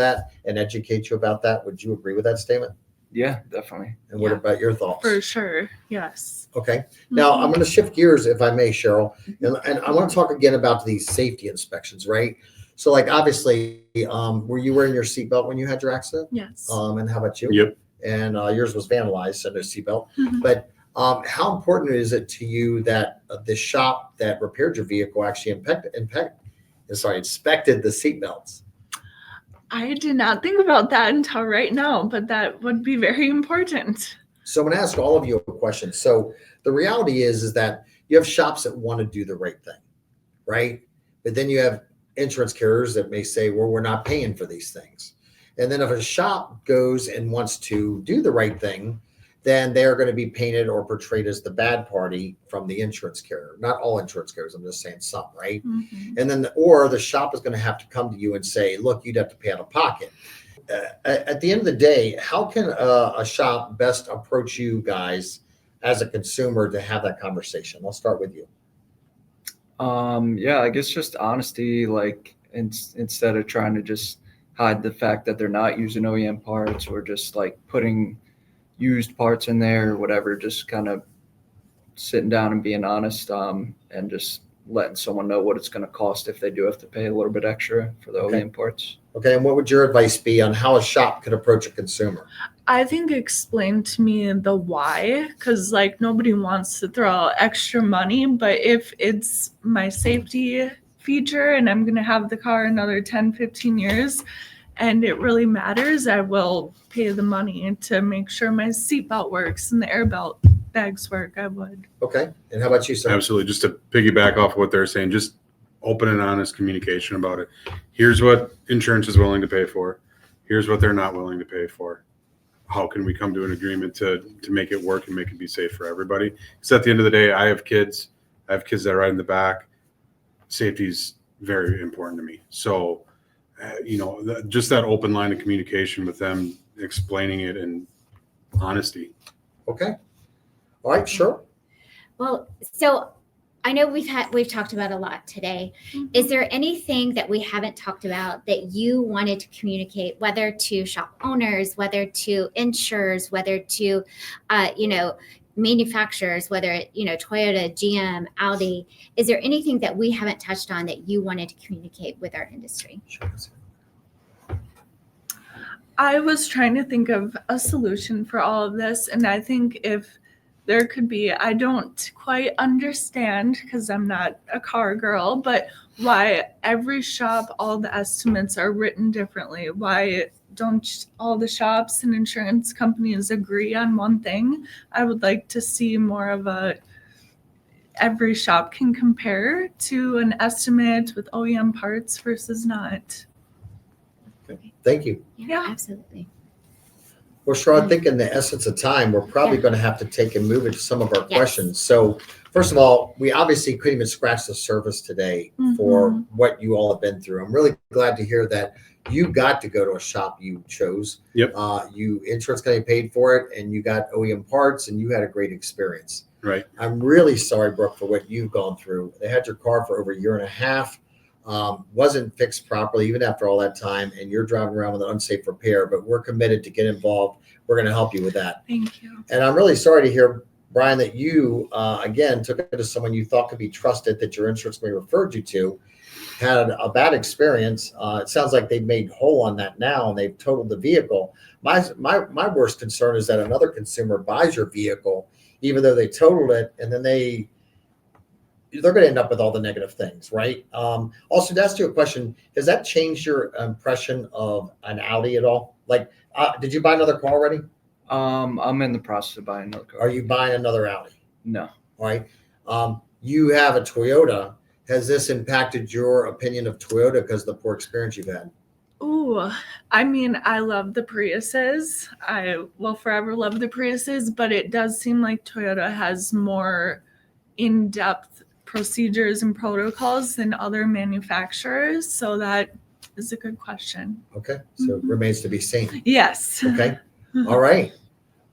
and educate you about that? Would you agree with that statement? Yeah, definitely. And what Yeah. about your thoughts? For sure. Yes. Okay. Now I'm going to shift gears, if I may, Cheryl, and I want to talk again about these safety inspections, right? So, like, obviously, were you wearing your seatbelt when you had your accident? Yes. And how about you? Yep. And yours was vandalized, so no seatbelt. Mhm. But how important is it to you that the shop that repaired your vehicle actually inspected the seatbelts? I did not think about that until right now, but that would be very important. So I'm going to ask all of you a question. So the reality is that you have shops that want to do the right thing, right? But then you have insurance carriers that may say, well, we're not paying for these things. And then if a shop goes and wants to do the right thing, then they're going to be painted or portrayed as the bad party from the insurance carrier. Not all insurance carriers, I'm just saying some, right? Mhm. And then, or the shop is going to have to come to you and say, look, you'd have to pay out of pocket. At the end of the day, how can a shop best approach you guys as a consumer to have that conversation? I'll start with you. Yeah, I guess just honesty, like instead of trying to just hide the fact that they're not using OEM parts or just like putting used parts in there or whatever, just kind of sitting down and being honest, and just letting someone know what it's going to cost if they do have to pay a little bit extra for the Okay. OEM parts. Okay. And what would your advice be on how a shop could approach a consumer? I think explain to me the why, because like nobody wants to throw out extra money, but if it's my safety feature and I'm going to have the car another 10, 15 years and it really matters, I will pay the money to make sure my seatbelt works and the air belt bags work. I would. Okay. And how about you, sir? Absolutely. Just to piggyback off what they're saying, just open and honest communication about it. Here's what insurance is willing to pay for. Here's what they're not willing to pay for. How can we come to an agreement to make it work and make it be safe for everybody? Because at the end of the day, I have kids that ride in the back. Safety is very important to me. So, just that open line of communication with them, explaining it in honesty. Okay. All right. Sure. Well, so I know we've talked about a lot today. Is there anything that we haven't talked about that you wanted to communicate, whether to shop owners, whether to insurers, whether to, manufacturers, whether Toyota, GM, Audi? Is there anything that we haven't touched on that you wanted to communicate with our industry? Sure. I was trying to think of a solution for all of this, and I think if there could be, I don't quite understand because I'm not a car girl, but why every shop, all the estimates are written differently. Why don't all the shops and insurance companies agree on one thing? I would like to see more of every shop can compare to an estimate with OEM parts versus not. Thank you. Yeah. Absolutely. Well, sure. I think in the essence of time, we're probably going to have to take and move into some of our Yes. questions. So First of all, we obviously couldn't even scratch the surface today for what you all have been through. I'm really glad to hear that you got to go to a shop you chose. Yep. You insurance company paid for it, and you got OEM parts, and you had a great experience. Right. I'm really sorry, Brooke, for what you've gone through. They had your car for over a year and a half, wasn't fixed properly even after all that time, and you're driving around with an unsafe repair. But we're committed to get involved. We're going to help you with that. Thank you. And I'm really sorry to hear, Brian, that you, again, took it to someone you thought could be trusted, that your insurance company referred you to, had a bad experience. It sounds like they've made whole on that now, and they've totaled the vehicle. My worst concern is that another consumer buys your vehicle, even though they totaled it, and then they're going to end up with all the negative things, right? Also, to ask you a question, has that changed your impression of an Audi at all? Like, did you buy another car already? I'm in the process of buying another car. Are you buying another Audi? No. All right. You have a Toyota. Has this impacted your opinion of Toyota because of the poor experience you've had? Ooh, I mean, I love the Priuses. I will forever love the Priuses, but it does seem like Toyota has more in-depth procedures and protocols than other manufacturers. So that is a good question. Okay. So it remains to be seen. Yes. Okay. All right.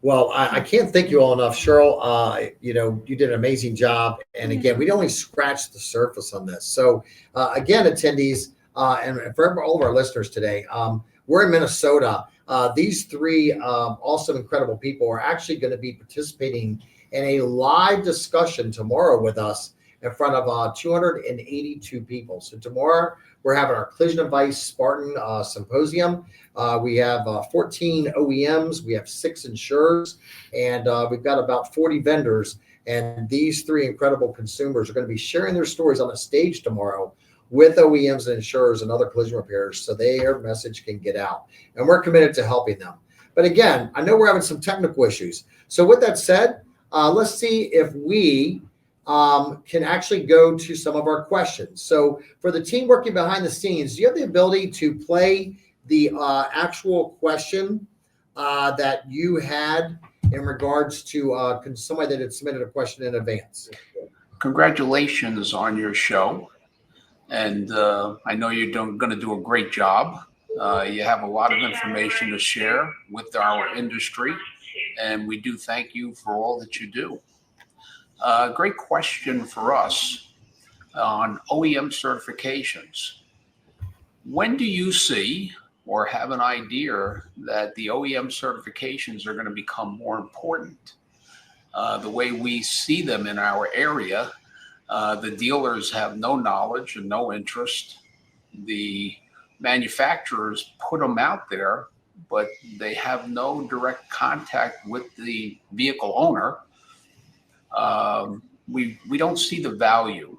Well, I can't thank you all enough, Sheryl. You did an amazing job. And again, we only scratched the surface on this. So again, attendees, and for all of our listeners today, we're in Minnesota. These three awesome, incredible people are actually going to be participating in a live discussion tomorrow with us in front of 282 people. So tomorrow we're having our Collision Advice Spartan Symposium. We have 14 OEMs, we have 6 insurers, and we've got about 40 vendors. And these three incredible consumers are going to be sharing their stories on a stage tomorrow with OEMs and insurers and other collision repairers, so their message can get out. And we're committed to helping them. But again, I know we're having some technical issues. So with that said, let's see if we can actually go to some of our questions. So for the team working behind the scenes, do you have the ability to play the actual question that you had in regards to somebody that had submitted a question in advance? Congratulations on your show. And I know you're going to do a great job. You have a lot of information to share with our industry, and we do thank you for all that you do. Great question for us on OEM certifications. When do you see or have an idea that the OEM certifications are going to become more important? The way we see them in our area, the dealers have no knowledge and no interest. The manufacturers put them out there, but they have no direct contact with the vehicle owner. We don't see the value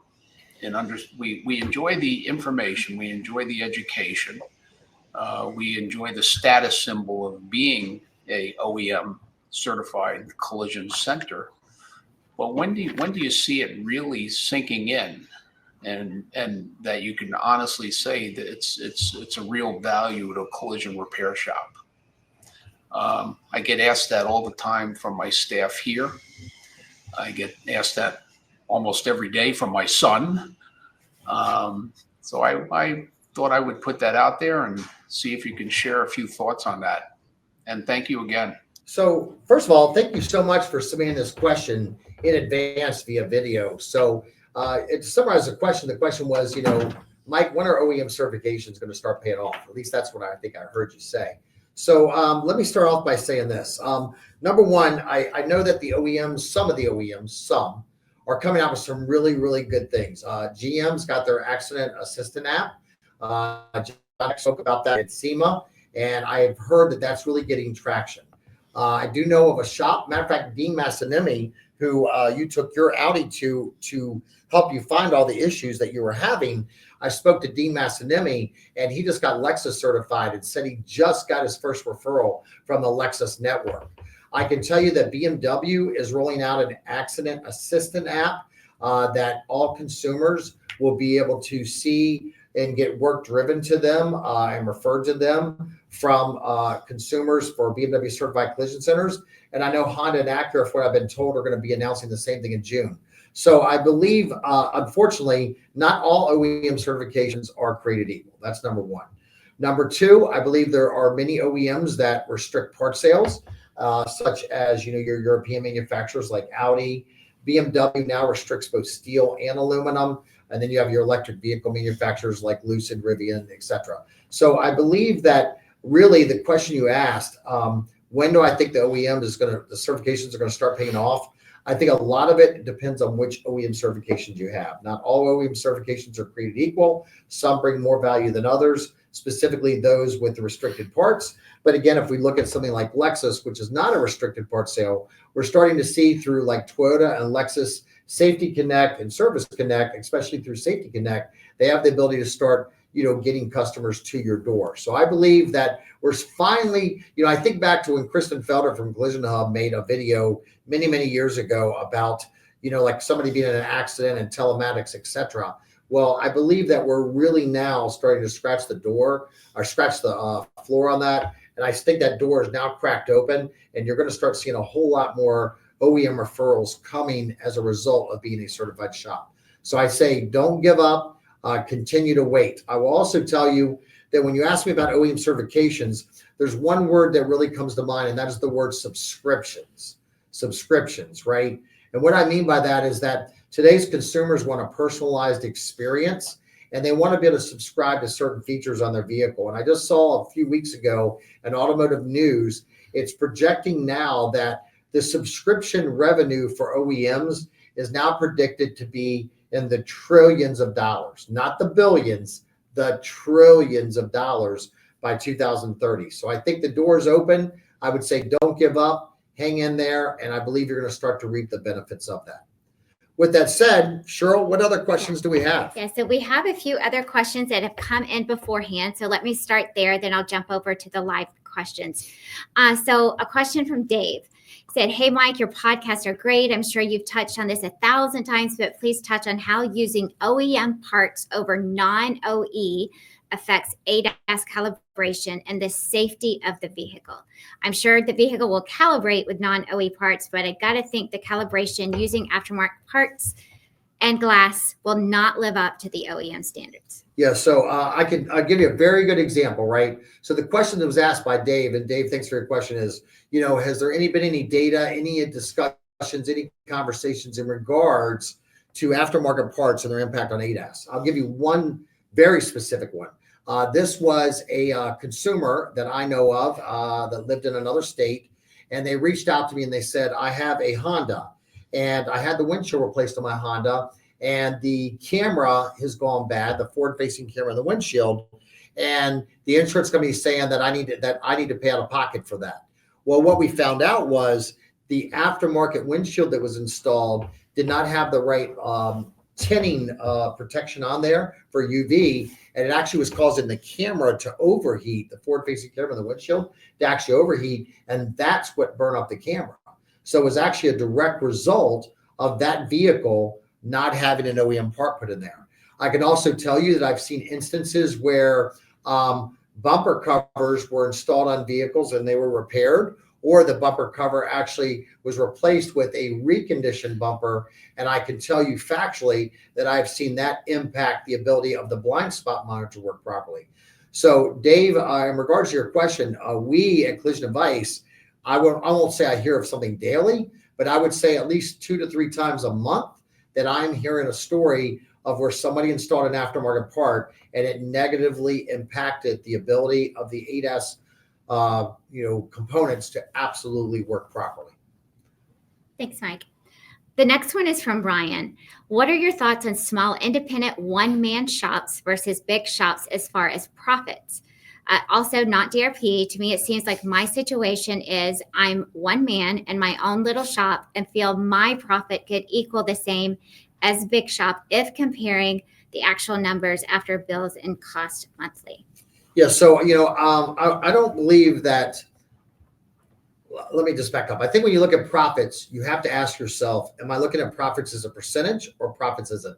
in we enjoy the information, we enjoy the education, we enjoy the status symbol of being a OEM certified collision center. But when do you see it really sinking in, and that you can honestly say that it's a real value to a collision repair shop? I get asked that all the time from my staff here. I get asked that almost every day from my son. So I thought I would put that out there and see if you can share a few thoughts on that. And thank you again. So first of all, thank you so much for submitting this question in advance via video. So to summarize the question was, Mike, when are OEM certifications going to start paying off? At least that's what I think I heard you say. So let me start off by saying this. Number one, I know that the OEMs, some are coming out with some really, really good things. GM's got their accident assistant app. I spoke about that at SEMA, and I've heard that that's really getting traction. I do know of a shop, matter of fact, Dean Massanemi, who you took your Audi to help you find all the issues that you were having. I spoke to Dean Massanemi, and he just got Lexus certified and said he just got his first referral from the Lexus network. I can tell you that BMW is rolling out an accident assistant app that all consumers will be able to see and get work driven to them and referred to them from consumers for BMW certified collision centers. And I know Honda and Acura, from what I've been told, are going to be announcing the same thing in June. So I believe, unfortunately, not all OEM certifications are created equal. That's number one. Number two, I believe there are many OEMs that restrict part sales, such as your European manufacturers like Audi. BMW now restricts both steel and aluminum. And then you have your electric vehicle manufacturers like Lucid, Rivian, et cetera. So I believe that really the question you asked, when do I think the certifications are going to start paying off? I think a lot of it depends on which OEM certifications you have. Not all OEM certifications are created equal. Some bring more value than others, specifically those with the restricted parts. But again, if we look at something like Lexus, which is not a restricted part sale, we're starting to see through like Toyota and Lexus Safety Connect and Service Connect, especially through Safety Connect, they have the ability to start, getting customers to your door. So I believe that we're finally, I think back to when Kristen Felder from Collision Hub made a video many, many years ago about, like somebody being in an accident and telematics, et cetera. Well, I believe that we're really now starting to scratch the floor on that. And I think that door is now cracked open, and you're going to start seeing a whole lot more OEM referrals coming as a result of being a certified shop. So I say, don't give up, continue to wait. I will also tell you that when you ask me about OEM certifications, there's one word that really comes to mind, and that is the word subscriptions. Subscriptions, right? And what I mean by that is that today's consumers want a personalized experience, and they want to be able to subscribe to certain features on their vehicle. And I just saw a few weeks ago in Automotive News, it's projecting now that the subscription revenue for OEMs is now predicted to be in the trillions of dollars, not the billions, the trillions of dollars by 2030. So I think the door is open. I would say don't give up, hang in there, and I believe you're going to start to reap the benefits of that. With that said, Sheryl, what other questions do we have? Yeah, so we have a few other questions that have come in beforehand. So let me start there, then I'll jump over to the live questions. So a question from Dave said, hey, Mike, your podcasts are great. I'm sure you've touched on this 1,000 times, but please touch on how using OEM parts over non-OE affects ADAS calibration and the safety of the vehicle. I'm sure the vehicle will calibrate with non-OE parts, but I got to think the calibration using aftermarket parts and glass will not live up to the OEM standards. Yeah, so I'll give you a very good example, right? So the question that was asked by Dave, and Dave, thanks for your question, is, has there been any data, any discussions, any conversations in regards to aftermarket parts and their impact on ADAS? I'll give you one very specific one. This was a consumer that I know of that lived in another state, and they reached out to me and they said, I have a Honda, and I had the windshield replaced on my Honda, and the camera has gone bad, the forward-facing camera in the windshield, and the insurance company is saying that I need to pay out of pocket for that. Well, what we found out was the aftermarket windshield that was installed did not have the right tinting protection on there for UV, and it actually was causing the camera to overheat, the forward-facing camera in the windshield to actually overheat, and that's what burned up the camera. So it was actually a direct result of that vehicle not having an OEM part put in there. I can also tell you that I've seen instances where bumper covers were installed on vehicles and they were repaired, or the bumper cover actually was replaced with a reconditioned bumper. And I can tell you factually that I've seen that impact the ability of the blind spot monitor to work properly. So Dave, in regards to your question, we at Collision Advice, I won't say I hear of something daily, but I would say at least 2 to 3 times a month that I'm hearing a story of where somebody installed an aftermarket part and it negatively impacted the ability of the ADAS components to absolutely work properly. Thanks, Mike. The next one is from Brian. What are your thoughts on small independent one-man shops versus big shops as far as profits? Also, not DRP. To me, it seems like my situation is I'm one man in my own little shop and feel my profit could equal the same as big shop if comparing the actual numbers after bills and cost monthly. Yeah, so, I don't believe that. Let me just back up. I think when you look at profits, you have to ask yourself, am I looking at profits as a percentage or profits as a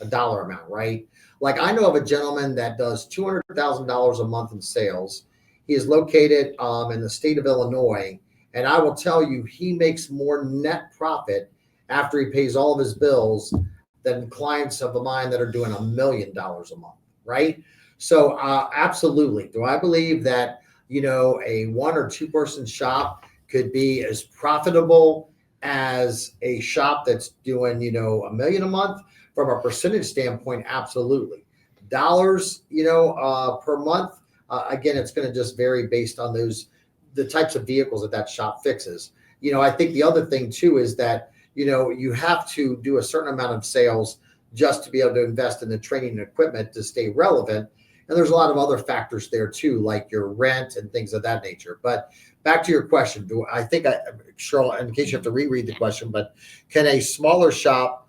dollar amount, right? Like I know of a gentleman that does $200,000 a month in sales. He is located in the state of Illinois. And I will tell you, he makes more net profit after he pays all of his bills than clients of mine that are doing $1 million a month, right? So absolutely. Do I believe that, a 1 or 2 person shop could be as profitable as a shop that's doing, $1 million a month? From a percentage standpoint, absolutely. Dollars, per month, again, it's going to just vary based on the types of vehicles that shop fixes. I think the other thing too is that, you have to do a certain amount of sales just to be able to invest in the training and equipment to stay relevant. And there's a lot of other factors there too, like your rent and things of that nature. But back to your question, Sheryl, in case you have to reread the question, but can a smaller shop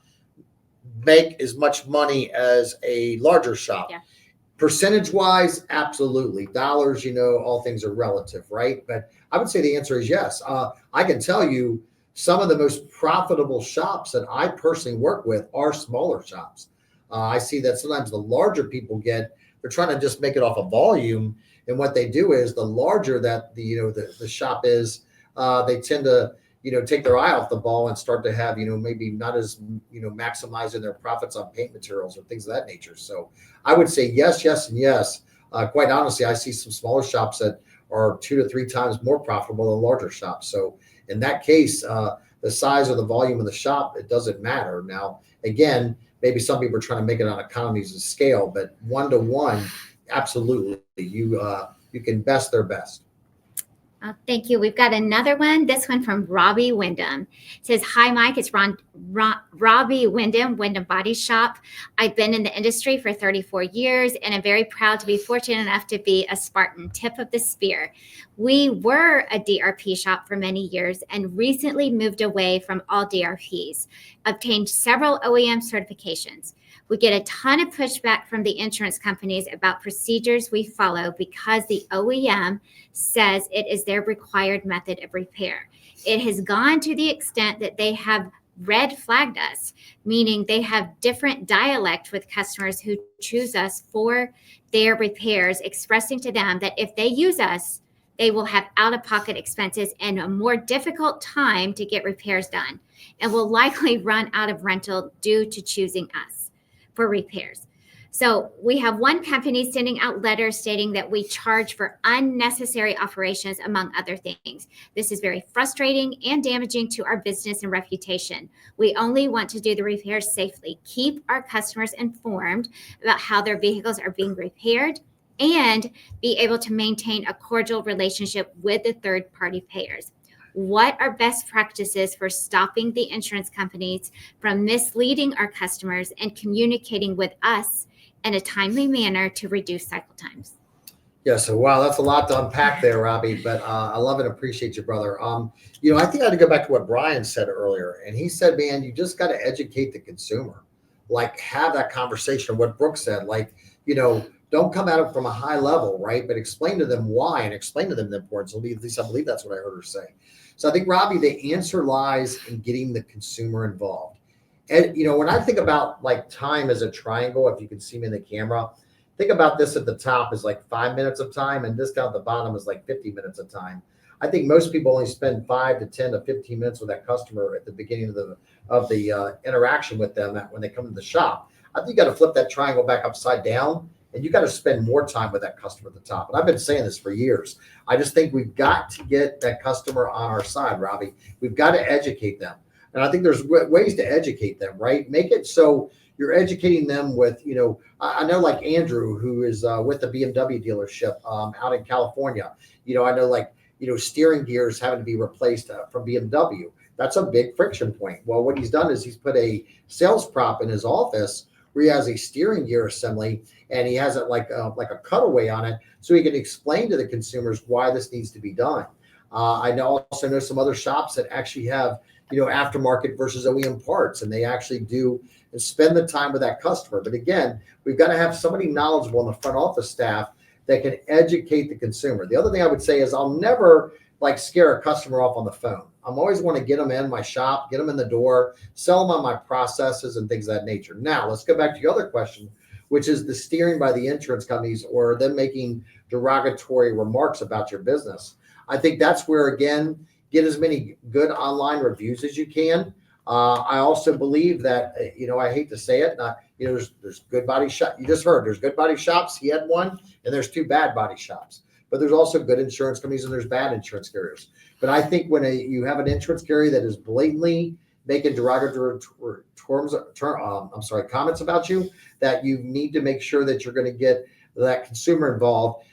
make as much money as a larger shop? Yeah. Percentage wise, absolutely. Dollars, all things are relative, right? But I would say the answer is yes. I can tell you some of the most profitable shops that I personally work with are smaller shops. I see that sometimes the larger people they're trying to just make it off of volume. And what they do is the larger that the shop is, they tend to, take their eye off the ball and start to have, maybe not as, maximizing their profits on paint materials or things of that nature. So I would say yes, yes, and yes. Quite honestly, I see some smaller shops that are 2 to 3 times more profitable than larger shops. So in that case, the size or the volume of the shop, it doesn't matter. Now, again, maybe some people are trying to make it on economies of scale, but 1-to-1, absolutely, you can best their best. Thank you. We've got another one. This one from Robbie Wyndham. It says, "Hi, Mike. It's Robbie Wyndham, Wyndham Body Shop. I've been in the industry for 34 years, and I'm very proud to be fortunate enough to be a Spartan, tip of the spear. We were a DRP shop for many years and recently moved away from all DRPs, obtained several OEM certifications. We get a ton of pushback from the insurance companies about procedures we follow because the OEM says it is their required method of repair. It has gone to the extent that they have red flagged us, meaning they have different dialect with customers who choose us for their repairs, expressing to them that if they use us, they will have out-of-pocket expenses and a more difficult time to get repairs done, and will likely run out of rental due to choosing us for repairs. So we have one company sending out letters stating that we charge for unnecessary operations, among other things. This is very frustrating and damaging to our business and reputation. We only want to do the repairs safely, keep our customers informed about how their vehicles are being repaired, and be able to maintain a cordial relationship with the third-party payers. What are best practices for stopping the insurance companies from misleading our customers and communicating with us in a timely manner to reduce cycle times?" Yeah, so wow, that's a lot to unpack there, Robbie, but I love and appreciate you, brother. I think I had to go back to what Brian said earlier, and he said, man, you just got to educate the consumer, like have that conversation. What Brooke said, like, don't come at it from a high level, right? But explain to them why and explain to them the importance. At least I believe that's what I heard her say. So I think, Robbie, the answer lies in getting the consumer involved. And, when I think about like time as a triangle, if you can see me in the camera, think about this at the top is like 5 minutes of time, and this down at the bottom is like 50 minutes of time. I think most people only spend 5 to 10 to 15 minutes with that customer at the beginning of the interaction with them when they come to the shop. I think you got to flip that triangle back upside down, and you got to spend more time with that customer at the top. And I've been saying this for years. I just think we've got to get that customer on our side, Robbie. We've got to educate them. And I think there's ways to educate them, right? Make it so you're educating them with, I know like Andrew, who is with the BMW dealership out in California. I know like, steering gears having to be replaced from BMW. That's a big friction point. Well, what he's done is he's put a sales prop in his office where he has a steering gear assembly, and he has it like a cutaway on it, so he can explain to the consumers why this needs to be done. I also know some other shops that actually have, aftermarket versus OEM parts, and they actually do and spend the time with that customer. But again, we've got to have somebody knowledgeable in the front office staff that can educate the consumer. The other thing I would say is I'll never like scare a customer off on the phone. I'm always want to get them in my shop, get them in the door, sell them on my processes and things of that nature. Now, let's go back to your other question, which is the steering by the insurance companies or them making derogatory remarks about your business. I think that's where, again, get as many good online reviews as you can. I also believe that, I hate to say it, there's good body shop. You just heard there's good body shops. He had one, and there's two bad body shops. But there's also good insurance companies and there's bad insurance carriers. But I think when you have an insurance carrier that is blatantly making derogatory comments about you, that you need to make sure that you're going to get that consumer involved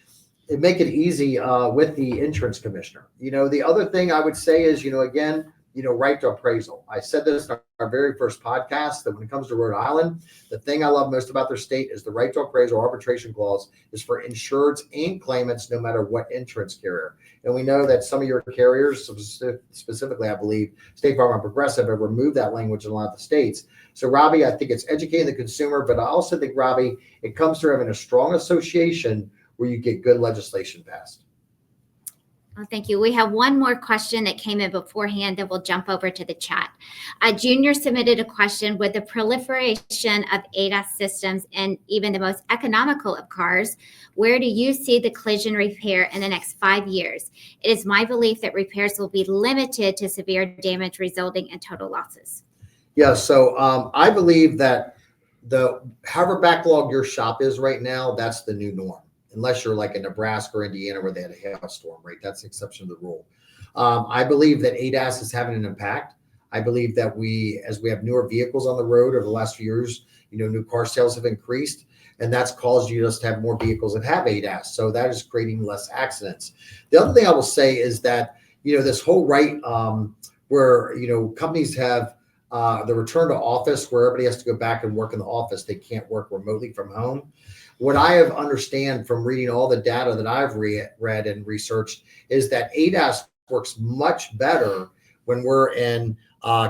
and make it easy with the insurance commissioner. The other thing I would say is, again, right to appraisal. I said this in our very first podcast that when it comes to Rhode Island, the thing I love most about their state is the right to appraisal arbitration clause is for insureds and claimants, no matter what insurance carrier. And we know that some of your carriers, specifically, I believe, State Farm and Progressive, have removed that language in a lot of the states. So, Robbie, I think it's educating the consumer, but I also think, Robbie, it comes to having a strong association where you get good legislation passed. Well, thank you. We have one more question that came in beforehand, then we'll jump over to the chat. Junior submitted a question: with the proliferation of ADAS systems and even the most economical of cars, where do you see the collision repair in the next 5 years? It is my belief that repairs will be limited to severe damage resulting in total losses. Yeah, so I believe that however backlog your shop is right now, that's the new norm. Unless you're like in Nebraska or Indiana where they had a hailstorm, right? That's the exception to the rule. I believe that ADAS is having an impact. I believe that as we have newer vehicles on the road over the last few years, new car sales have increased, and that's caused you just to have more vehicles that have ADAS. So that is creating less accidents. The other thing I will say is that, this whole right where, companies have the return to office where everybody has to go back and work in the office. They can't work remotely from home. What I have understand from reading all the data that I've read and researched is that ADAS works much better when we're in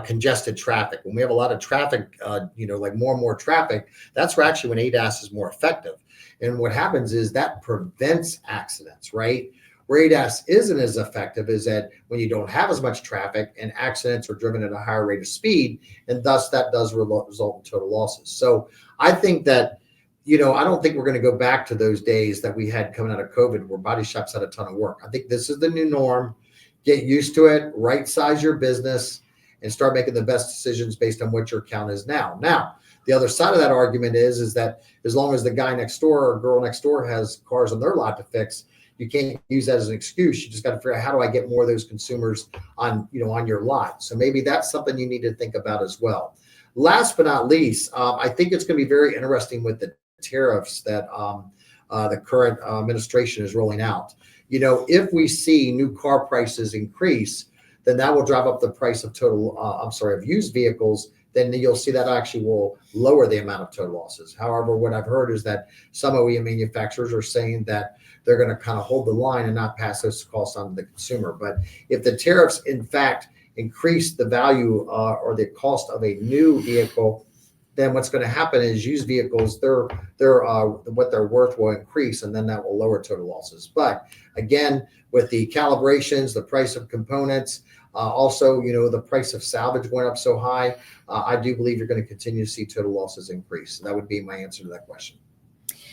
congested traffic. When we have a lot of traffic, like more and more traffic, that's where actually when ADAS is more effective. And what happens is that prevents accidents, right? Where ADAS isn't as effective is that when you don't have as much traffic and accidents are driven at a higher rate of speed, and thus that does result in total losses. So I think that, I don't think we're going to go back to those days that we had coming out of COVID where body shops had a ton of work. I think this is the new norm. Get used to it, right size your business, and start making the best decisions based on what your account is now. Now, the other side of that argument is that as long as the guy next door or girl next door has cars on their lot to fix, you can't use that as an excuse. You just got to figure out how do I get more of those consumers on your lot. So maybe that's something you need to think about as well. Last but not least, I think it's going to be very interesting with the tariffs that the current administration is rolling out. If we see new car prices increase, then that will drive up the price of of used vehicles. Then you'll see that actually will lower the amount of total losses. However, what I've heard is that some OEM manufacturers are saying that they're going to kind of hold the line and not pass those costs on to the consumer. But if the tariffs, in fact, increase the value or the cost of a new vehicle, then what's going to happen is used vehicles, what they're worth will increase, and then that will lower total losses. But again, with the calibrations, the price of components, also, the price of salvage went up so high, I do believe you're going to continue to see total losses increase. So that would be my answer to that question.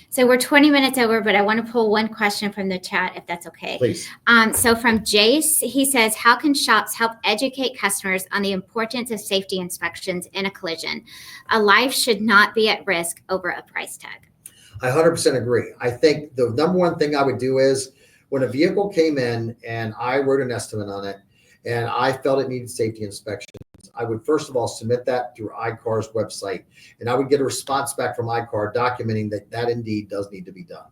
So we're 20 minutes over, but I want to pull one question from the chat, if that's okay. Please. So from Jace, he says, how can shops help educate customers on the importance of safety inspections in a collision? A life should not be at risk over a price tag. I 100% agree. I think the number one thing I would do is when a vehicle came in and I wrote an estimate on it and I felt it needed safety inspections, I would first of all submit that through iCar's website, and I would get a response back from iCar documenting that indeed does need to be done.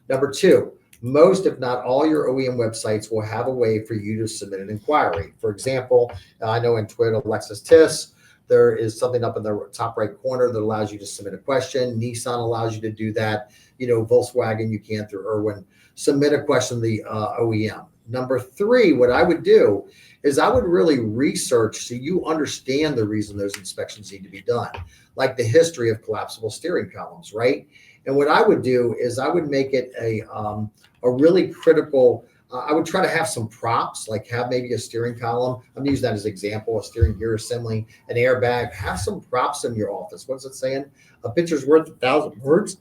Number two, most, if not all, your OEM websites will have a way for you to submit an inquiry. For example, I know in Toyota Lexus TIS, there is something up in the top right corner that allows you to submit a question. Nissan allows you to do that. Volkswagen, you can through Irwin. Submit a question to the OEM. Number three, what I would do is I would really research so you understand the reason those inspections need to be done, like the history of collapsible steering columns, right? And what I would do is I would make it a really critical, I would try to have some props, like have maybe a steering column. I'm using that as an example, a steering gear assembly, an airbag, have some props in your office. What's it saying? A picture's worth 1,000 words.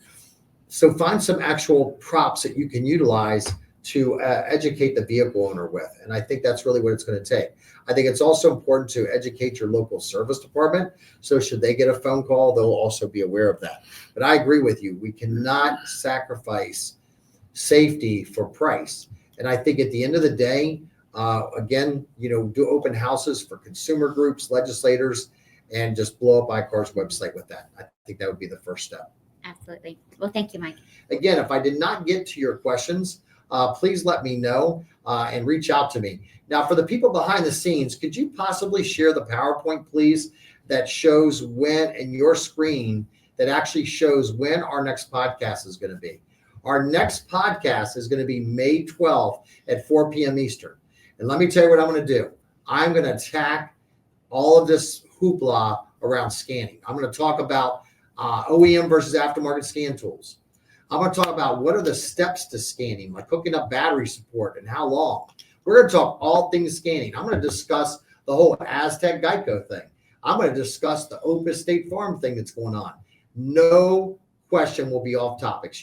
So find some actual props that you can utilize to educate the vehicle owner with. And I think that's really what it's going to take. I think it's also important to educate your local service department. So should they get a phone call, they'll also be aware of that. But I agree with you. We cannot sacrifice safety for price. And I think at the end of the day, again, do open houses for consumer groups, legislators, and just blow up iCar's website with that. I think that would be the first step. Absolutely. Well, thank you, Mike. Again, if I did not get to your questions, please let me know and reach out to me. Now, for the people behind the scenes, could you possibly share the PowerPoint, please, that shows when, and your screen that actually shows when our next podcast is going to be? Our next podcast is going to be May 12th at 4 p.m. Eastern. And let me tell you what I'm going to do. I'm going to attack all of this hoopla around scanning. I'm going to talk about OEM versus aftermarket scan tools. I'm going to talk about what are the steps to scanning, like hooking up battery support and how long. We're going to talk all things scanning. I'm going to discuss the whole Aztec Geico thing. I'm going to discuss the Opus State Farm thing that's going on. No question will be off topics.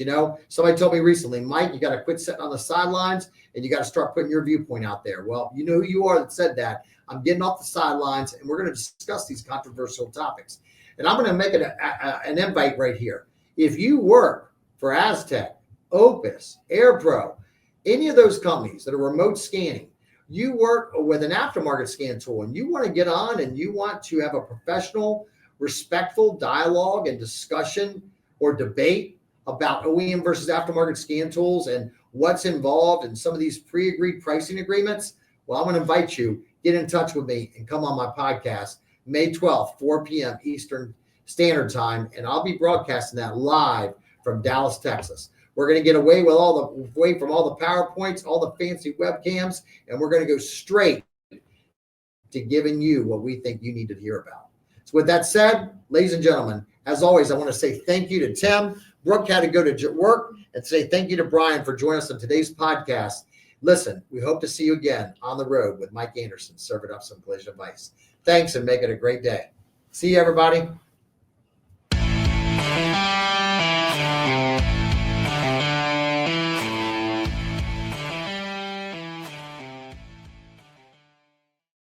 Somebody told me recently, Mike, you got to quit sitting on the sidelines and you got to start putting your viewpoint out there. Well, you know who you are that said that. I'm getting off the sidelines and we're going to discuss these controversial topics. And I'm going to make an invite right here. If you work for Aztec, Opus, AirPro, any of those companies that are remote scanning, you work with an aftermarket scan tool and you want to get on and you want to have a professional, respectful dialogue and discussion or debate about OEM versus aftermarket scan tools and what's involved in some of these pre-agreed pricing agreements, well, I'm going to invite you, get in touch with me and come on my podcast, May 12th, 4 p.m. Eastern Standard Time, and I'll be broadcasting that live from Dallas, Texas. We're going to get away from all the PowerPoints, all the fancy webcams, and we're going to go straight to giving you what we think you need to hear about. So with that said, ladies and gentlemen, as always, I want to say thank you to Tim. Brooke had to go to work, and say thank you to Brian for joining us on today's podcast. Listen, we hope to see you again on the road with Mike Anderson, serving up some collision advice. Thanks, and make it a great day. See you, everybody.